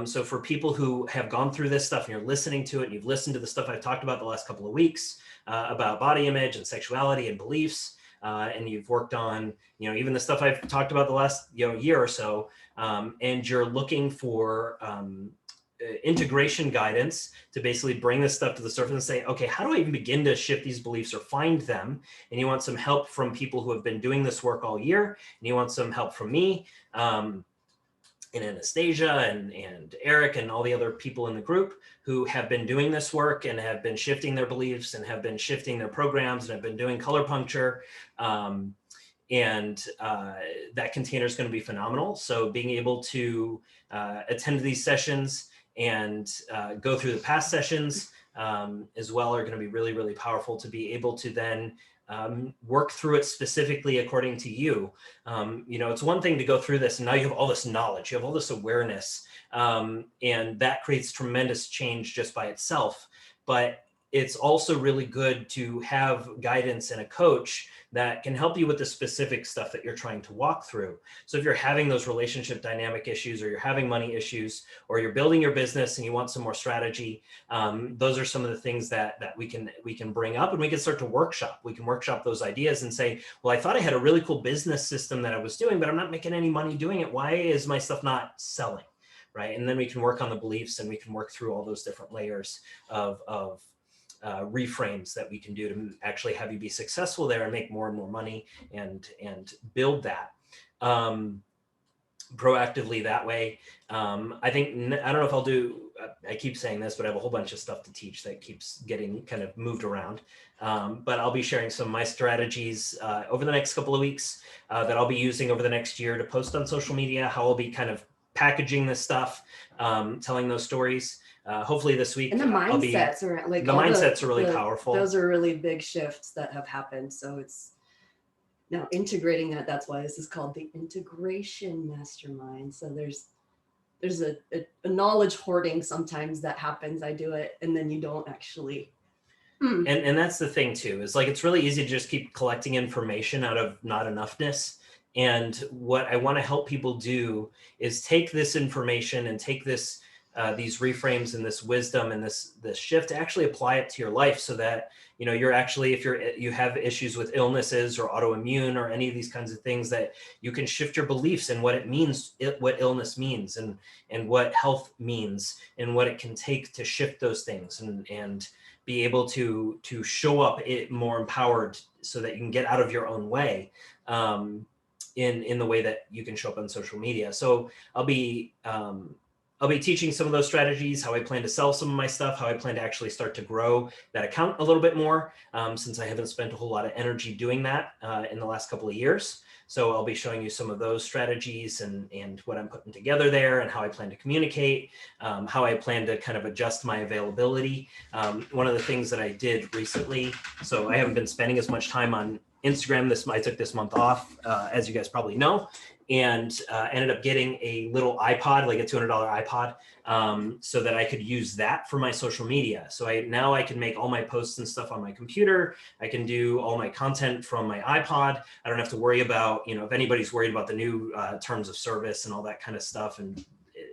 So for people who have gone through this stuff and you're listening to it, and you've listened to the stuff I've talked about the last couple of weeks about body image and sexuality and beliefs, and you've worked on, even the stuff I've talked about the last, year or so, and you're looking for integration guidance to basically bring this stuff to the surface and say, okay, how do I even begin to shift these beliefs or find them? And you want some help from people who have been doing this work all year, and you want some help from me, and Anastasia and Eric and all the other people in the group who have been doing this work and have been shifting their beliefs and have been shifting their programs and have been doing color puncture. And that container is going to be phenomenal. So being able to attend these sessions and go through the past sessions as well are going to be really, really powerful to be able to then work through it specifically according to you. It's one thing to go through this and now you have all this knowledge, you have all this awareness, and that creates tremendous change just by itself. But it's also really good to have guidance and a coach that can help you with the specific stuff that you're trying to walk through. So if you're having those relationship dynamic issues, or you're having money issues, or you're building your business and you want some more strategy, those are some of the things that we can bring up, and we can start to workshop. We can workshop those ideas and say, well, I thought I had a really cool business system that I was doing, but I'm not making any money doing it. Why is my stuff not selling? Right? And then we can work on the beliefs, and we can work through all those different layers of reframes that we can do to actually have you be successful there and make more and more money and build that proactively that way. I don't know if I'll do, I keep saying this, but I have a whole bunch of stuff to teach that keeps getting kind of moved around. But I'll be sharing some of my strategies over the next couple of weeks that I'll be using over the next year to post on social media, how I'll be kind of packaging this stuff, telling those stories. Hopefully this week. And the mindsets are like, the mindsets are really powerful. Those are really big shifts that have happened. So it's now integrating that. That's why this is called the integration mastermind. So there's a knowledge hoarding sometimes that happens. I do it, and then you don't actually. And that's the thing too, is like, it's really easy to just keep collecting information out of not enoughness. And what I want to help people do is take this information and take this these reframes and this wisdom and this shift, to actually apply it to your life, so that you're actually, if you have issues with illnesses or autoimmune or any of these kinds of things, that you can shift your beliefs and what it means, what illness means, and what health means, and what it can take to shift those things, and be able to show up more empowered, so that you can get out of your own way in the way that you can show up on social media. So I'll be teaching some of those strategies, how I plan to sell some of my stuff, how I plan to actually start to grow that account a little bit more, since I haven't spent a whole lot of energy doing that in the last couple of years. So I'll be showing you some of those strategies and what I'm putting together there, and how I plan to communicate, how I plan to kind of adjust my availability. One of the things that I did recently, so I haven't been spending as much time on Instagram. I took this month off, as you guys probably know, and ended up getting a little iPod, like a $200 iPod, so that I could use that for my social media. So now I can make all my posts and stuff on my computer. I can do all my content from my iPod. I don't have to worry about, if anybody's worried about the new terms of service and all that kind of stuff, and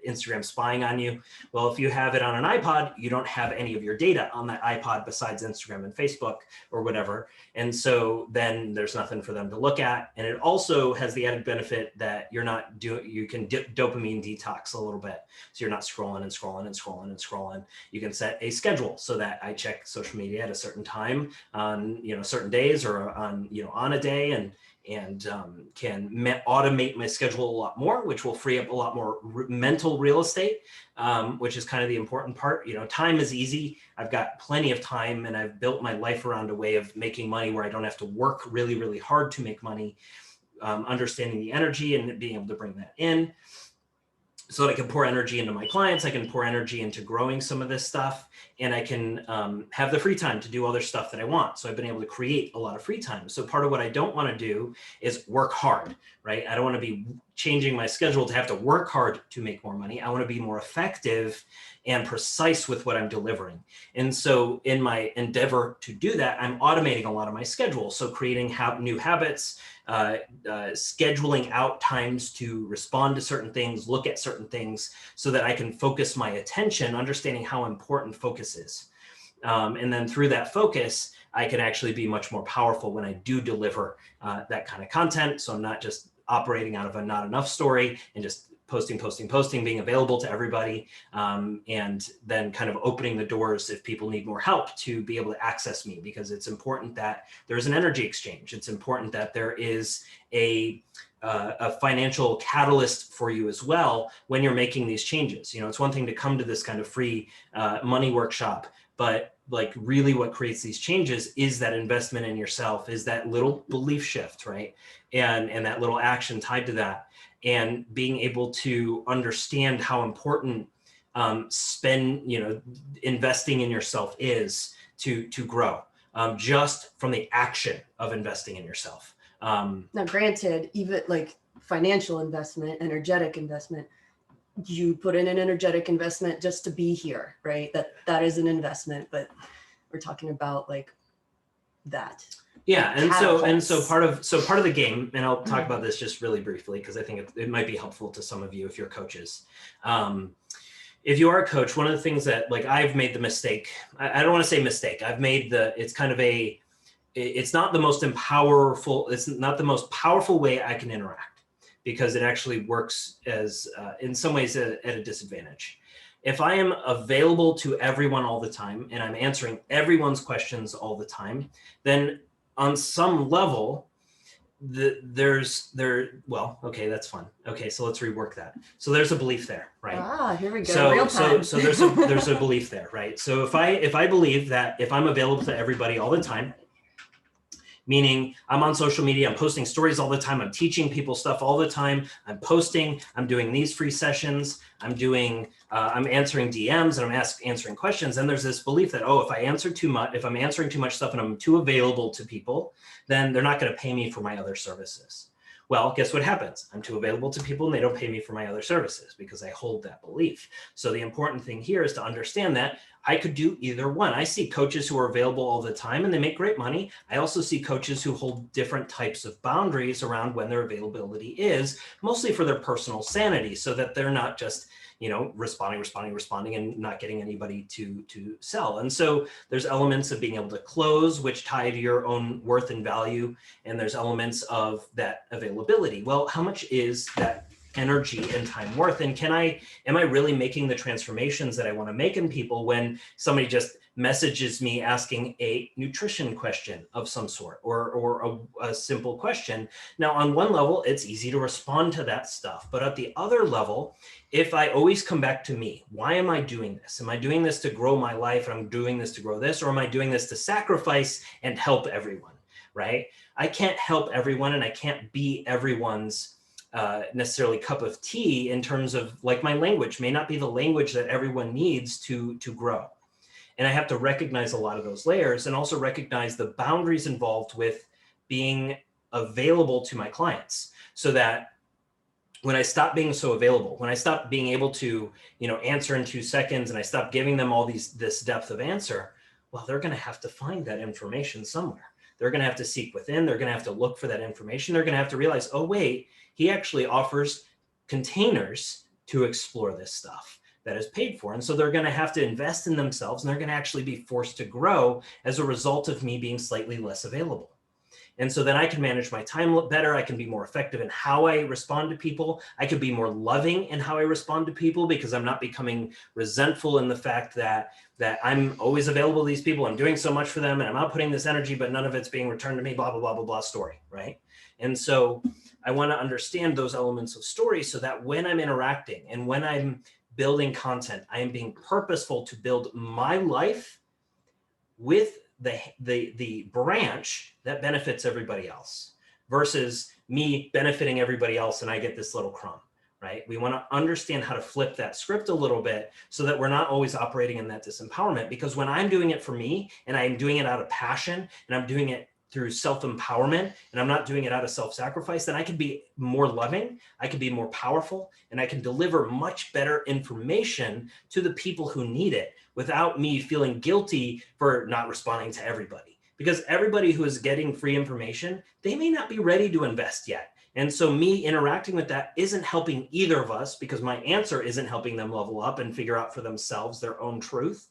Instagram spying on you. Well, if you have it on an iPod, you don't have any of your data on that iPod besides Instagram and Facebook or whatever. And so then there's nothing for them to look at. And it also has the added benefit that you can dopamine detox a little bit. So you're not scrolling and scrolling and scrolling and scrolling. You can set a schedule so that I check social media at a certain time on, certain days, or on a day, and can automate my schedule a lot more, which will free up a lot more mental real estate, which is kind of the important part. Time is easy. I've got plenty of time, and I've built my life around a way of making money where I don't have to work really, really hard to make money, understanding the energy and being able to bring that in, so that I can pour energy into my clients. I can pour energy into growing some of this stuff, and I can have the free time to do other stuff that I want. So I've been able to create a lot of free time. So part of what I don't want to do is work hard, right? I don't want to be changing my schedule to have to work hard to make more money. I want to be more effective and precise with what I'm delivering. And so in my endeavor to do that, I'm automating a lot of my schedule. So creating new habits, scheduling out times to respond to certain things, look at certain things, so that I can focus my attention, understanding how important focus is. And then through that focus, I can actually be much more powerful when I do deliver that kind of content. So I'm not just operating out of a not enough story and just posting, being available to everybody, and then kind of opening the doors if people need more help to be able to access me, because it's important that there's an energy exchange. It's important that there is a financial catalyst for you as well when you're making these changes. It's one thing to come to this kind of free money workshop, but like really what creates these changes is that investment in yourself, is that little belief shift, right? And that little action tied to that. And being able to understand how important investing in yourself is to grow, just from the action of investing in yourself. Now, granted, even like financial investment, energetic investment, you put in an energetic investment just to be here, right? That is an investment, but we're talking about like that. Yeah, and so part of the game, and I'll talk about this just really briefly because I think it might be helpful to some of you if you're coaches. If you are a coach, one of the things that like I've made the mistake, I don't want to say mistake, it's not the most powerful way I can interact, because it actually works as in some ways at a disadvantage. If I am available to everyone all the time and I'm answering everyone's questions all the time, then on some level, okay, that's fun. Okay, so let's rework that. So there's a belief there, right? Here we go. Real time. So there's a belief there, right? So if I believe that if I'm available to everybody all the time, meaning I'm on social media, I'm posting stories all the time, I'm teaching people stuff all the time, I'm posting, I'm doing these free sessions, I'm answering DMs, and I'm answering questions. And there's this belief that, if I'm answering too much stuff and I'm too available to people, then they're not going to pay me for my other services. Well, guess what happens? I'm too available to people and they don't pay me for my other services because I hold that belief. So the important thing here is to understand that I could do either one. I see coaches who are available all the time and they make great money. I also see coaches who hold different types of boundaries around when their availability is, mostly for their personal sanity, so that they're not just responding and not getting anybody to sell. And so there's elements of being able to close, which tie to your own worth and value. And there's elements of that availability. Well, how much is that energy and time worth? And am I really making the transformations that I want to make in people when somebody just messages me asking a nutrition question of some sort, or a simple question? Now, on one level, it's easy to respond to that stuff. But at the other level, if I always come back to me, why am I doing this? Am I doing this to grow my life, and I'm doing this to grow this? Or am I doing this to sacrifice and help everyone, right? I can't help everyone, and I can't be everyone's necessarily cup of tea, in terms of like my language may not be the language that everyone needs to grow. And I have to recognize a lot of those layers, and also recognize the boundaries involved with being available to my clients, so that when I stop being so available, when I stop being able to, answer in 2 seconds, and I stop giving them all this depth of answer, well, they're going to have to find that information somewhere. They're going to have to seek within. They're going to have to look for that information. They're going to have to realize, oh, wait, he actually offers containers to explore this stuff that is paid for. And so they're going to have to invest in themselves, and they're going to actually be forced to grow as a result of me being slightly less available. And so then I can manage my time better. I can be more effective in how I respond to people. I could be more loving in how I respond to people, because I'm not becoming resentful in the fact that I'm always available to these people. I'm doing so much for them, and I'm outputting this energy, but none of it's being returned to me, blah, blah, blah, blah, blah story, right? And so I want to understand those elements of story, so that when I'm interacting and when I'm building content, I am being purposeful to build my life with the branch that benefits everybody else, versus me benefiting everybody else and I get this little crumb, right? We want to understand how to flip that script a little bit, so that we're not always operating in that disempowerment. Because when I'm doing it for me, and I'm doing it out of passion, and I'm doing it through self-empowerment, and I'm not doing it out of self-sacrifice, then I can be more loving, I can be more powerful, and I can deliver much better information to the people who need it, without me feeling guilty for not responding to everybody. Because everybody who is getting free information, they may not be ready to invest yet. And so me interacting with that isn't helping either of us, because my answer isn't helping them level up and figure out for themselves their own truth.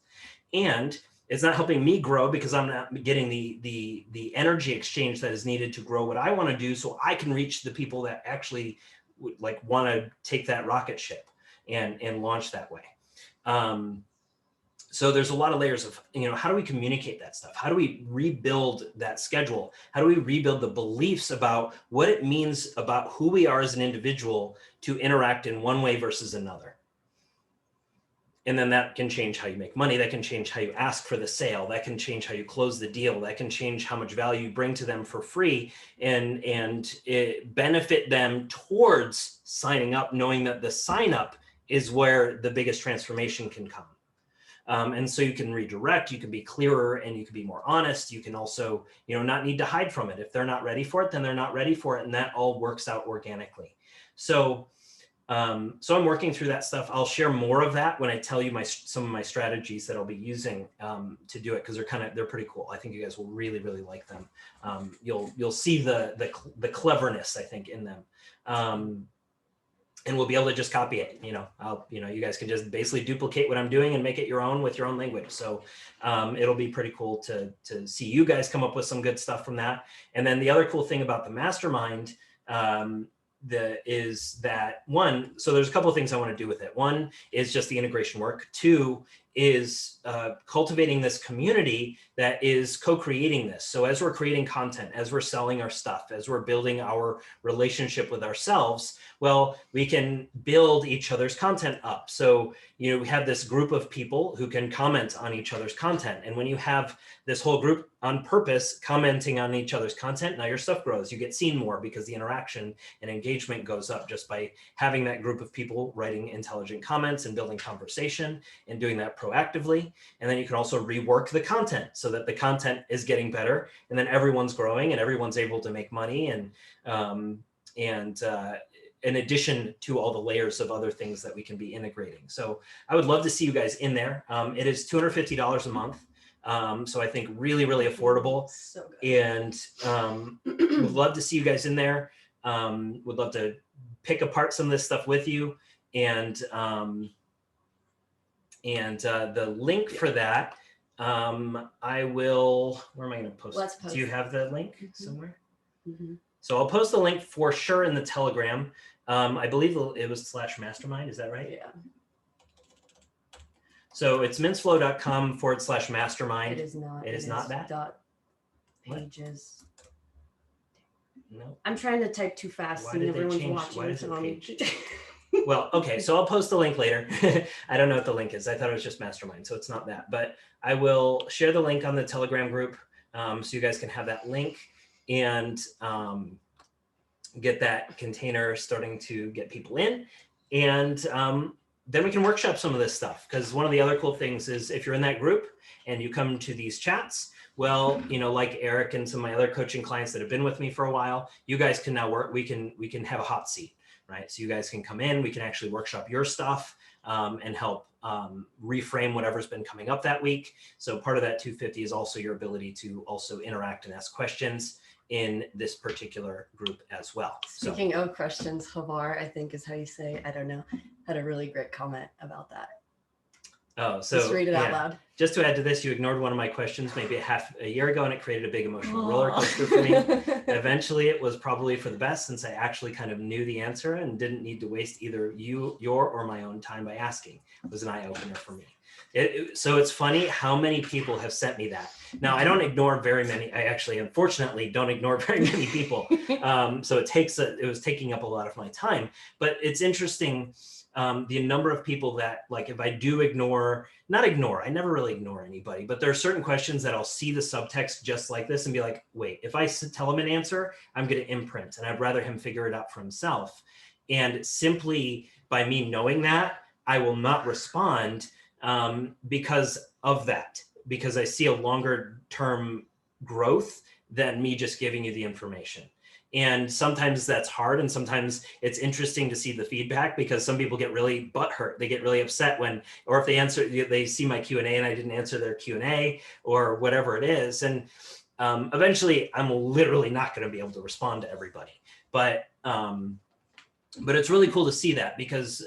And it's not helping me grow, because I'm not getting the energy exchange that is needed to grow what I want to do, so I can reach the people that actually want to take that rocket ship and launch that way. So there's a lot of layers of, how do we communicate that stuff? How do we rebuild that schedule? How do we rebuild the beliefs about what it means about who we are as an individual to interact in one way versus another? And then that can change how you make money. That can change how you ask for the sale. That can change how you close the deal. That can change how much value you bring to them for free, and it benefit them towards signing up, knowing that the sign up is where the biggest transformation can come. And so you can redirect, you can be clearer, and you can be more honest. You can also, not need to hide from it. If they're not ready for it, then they're not ready for it. And that all works out organically. So I'm working through that stuff. I'll share more of that when I tell you some of my strategies that I'll be using to do it, because they're pretty cool. I think you guys will really, really like them. You'll see the cleverness, I think, in them. And we'll be able to just copy it. You guys can just basically duplicate what I'm doing and make it your own with your own language. So it'll be pretty cool to see you guys come up with some good stuff from that. And then the other cool thing about the mastermind is that, one, so there's a couple of things I want to do with it. One is just the integration work. Two is cultivating this community that is co-creating this. So as we're creating content, as we're selling our stuff, as we're building our relationship with ourselves, well, we can build each other's content up. So, we have this group of people who can comment on each other's content. And when you have this whole group on purpose commenting on each other's content, now your stuff grows. You get seen more, because the interaction and engagement goes up just by having that group of people writing intelligent comments and building conversation and doing that proactively. And then you can also rework the content so that the content is getting better, and then everyone's growing and everyone's able to make money, and in addition to all the layers of other things that we can be integrating. So I would love to see you guys in there. It is $250 a month. So I think really, really affordable. So good. And would love to see you guys in there. Would love to pick apart some of this stuff with you. And the link for that, I will, where am I going to post? Let's post. Do you have the link somewhere? Mm-hmm. So I'll post the link for sure in the Telegram. I believe it was /mastermind. Is that right? Yeah. So it's minceflow.com/mastermind. It is not. It is not that. Pages. No. I'm trying to type too fast, and everyone's watching. Why does it change? Well, okay, so I'll post the link later. I don't know what the link is. I thought it was just mastermind, so it's not that. But I will share the link on the Telegram group, so you guys can have that link and get that container starting to get people in. And then we can workshop some of this stuff, because one of the other cool things is if you're in that group and you come to these chats, well, like Eric and some of my other coaching clients that have been with me for a while, you guys can now work, we can have a hot seat, right? So you guys can come in, we can actually workshop your stuff and help reframe whatever's been coming up that week. So part of that 250 is also your ability to also interact and ask questions in this particular group as well. Speaking of questions, Havar, I think is how you say, I don't know, had a really great comment about that. Oh, so just read it out loud. Just to add to this, you ignored one of my questions maybe a year ago, and it created a big emotional roller coaster for me. Eventually, it was probably for the best, since I actually kind of knew the answer and didn't need to waste either your or my own time by asking. It was an eye-opener for me. So it's funny how many people have sent me that. Now, I don't ignore very many. I actually, unfortunately, don't ignore very many people. So it was taking up a lot of my time. But it's interesting, the number of people that, like, if I do I never really ignore anybody, but there are certain questions that I'll see the subtext just like this and be like, wait, if I tell him an answer, I'm going to imprint, and I'd rather him figure it out for himself. And simply by me knowing that, I will not respond because of that, because I see a longer term growth than me just giving you the information. And sometimes that's hard. And sometimes it's interesting to see the feedback, because some people get really butthurt. They get really upset or if they see my Q&A and I didn't answer their Q&A or whatever it is. And eventually I'm literally not going to be able to respond to everybody. But it's really cool to see that, because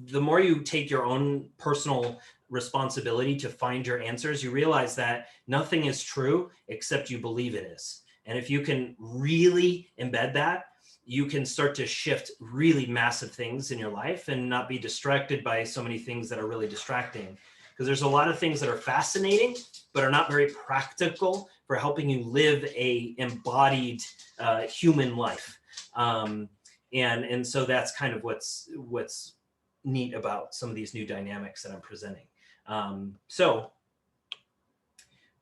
the more you take your own personal responsibility to find your answers, you realize that nothing is true except you believe it is. And if you can really embed that, you can start to shift really massive things in your life and not be distracted by so many things that are really distracting. Because there's a lot of things that are fascinating, but are not very practical for helping you live a embodied human life. And so that's kind of what's neat about some of these new dynamics that I'm presenting. So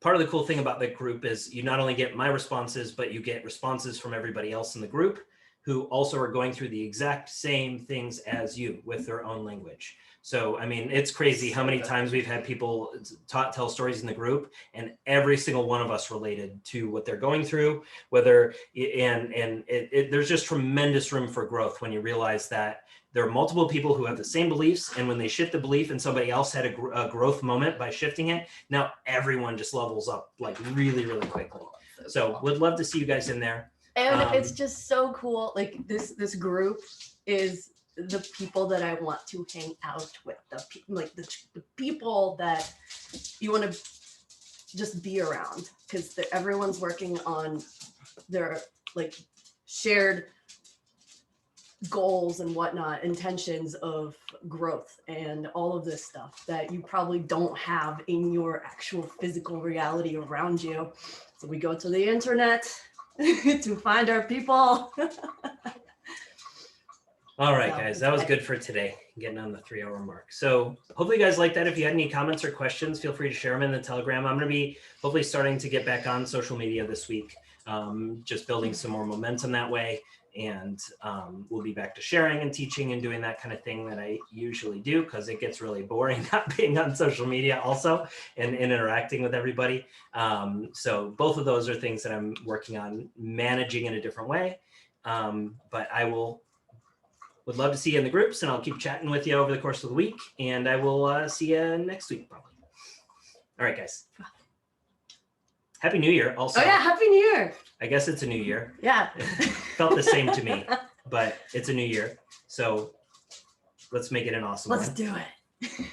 part of the cool thing about the group is you not only get my responses, but you get responses from everybody else in the group who also are going through the exact same things as you with their own language. So, I mean, it's crazy how many times we've had people tell stories in the group, and every single one of us related to what they're going through, there's just tremendous room for growth when you realize that there are multiple people who have the same beliefs, and when they shift the belief and somebody else had a growth moment by shifting it, now everyone just levels up like really, really quickly. So would love to see you guys in there. And it's just so cool. Like this group is the people that I want to hang out with, the people that you want to just be around, because everyone's working on their like shared goals and whatnot, intentions of growth and all of this stuff that you probably don't have in your actual physical reality around you. So we go to the internet to find our people. All right, guys, that was good for today, getting on the 3-hour mark. So hopefully you guys like that. If you had any comments or questions, feel free to share them in the Telegram. I'm going to be hopefully starting to get back on social media this week, just building some more momentum that way. And we'll be back to sharing and teaching and doing that kind of thing that I usually do, because it gets really boring not being on social media also and interacting with everybody. So both of those are things that I'm working on managing in a different way. But I would love to see you in the groups, and I'll keep chatting with you over the course of the week, and I will see you next week probably. All right, guys. Happy New Year also. Oh yeah, Happy New Year. I guess it's a new year. Yeah. Felt the same to me, but it's a new year. So let's make it an awesome one. Let's do it.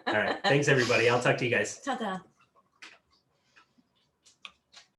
All right. Thanks, everybody. I'll talk to you guys. Ta-ta.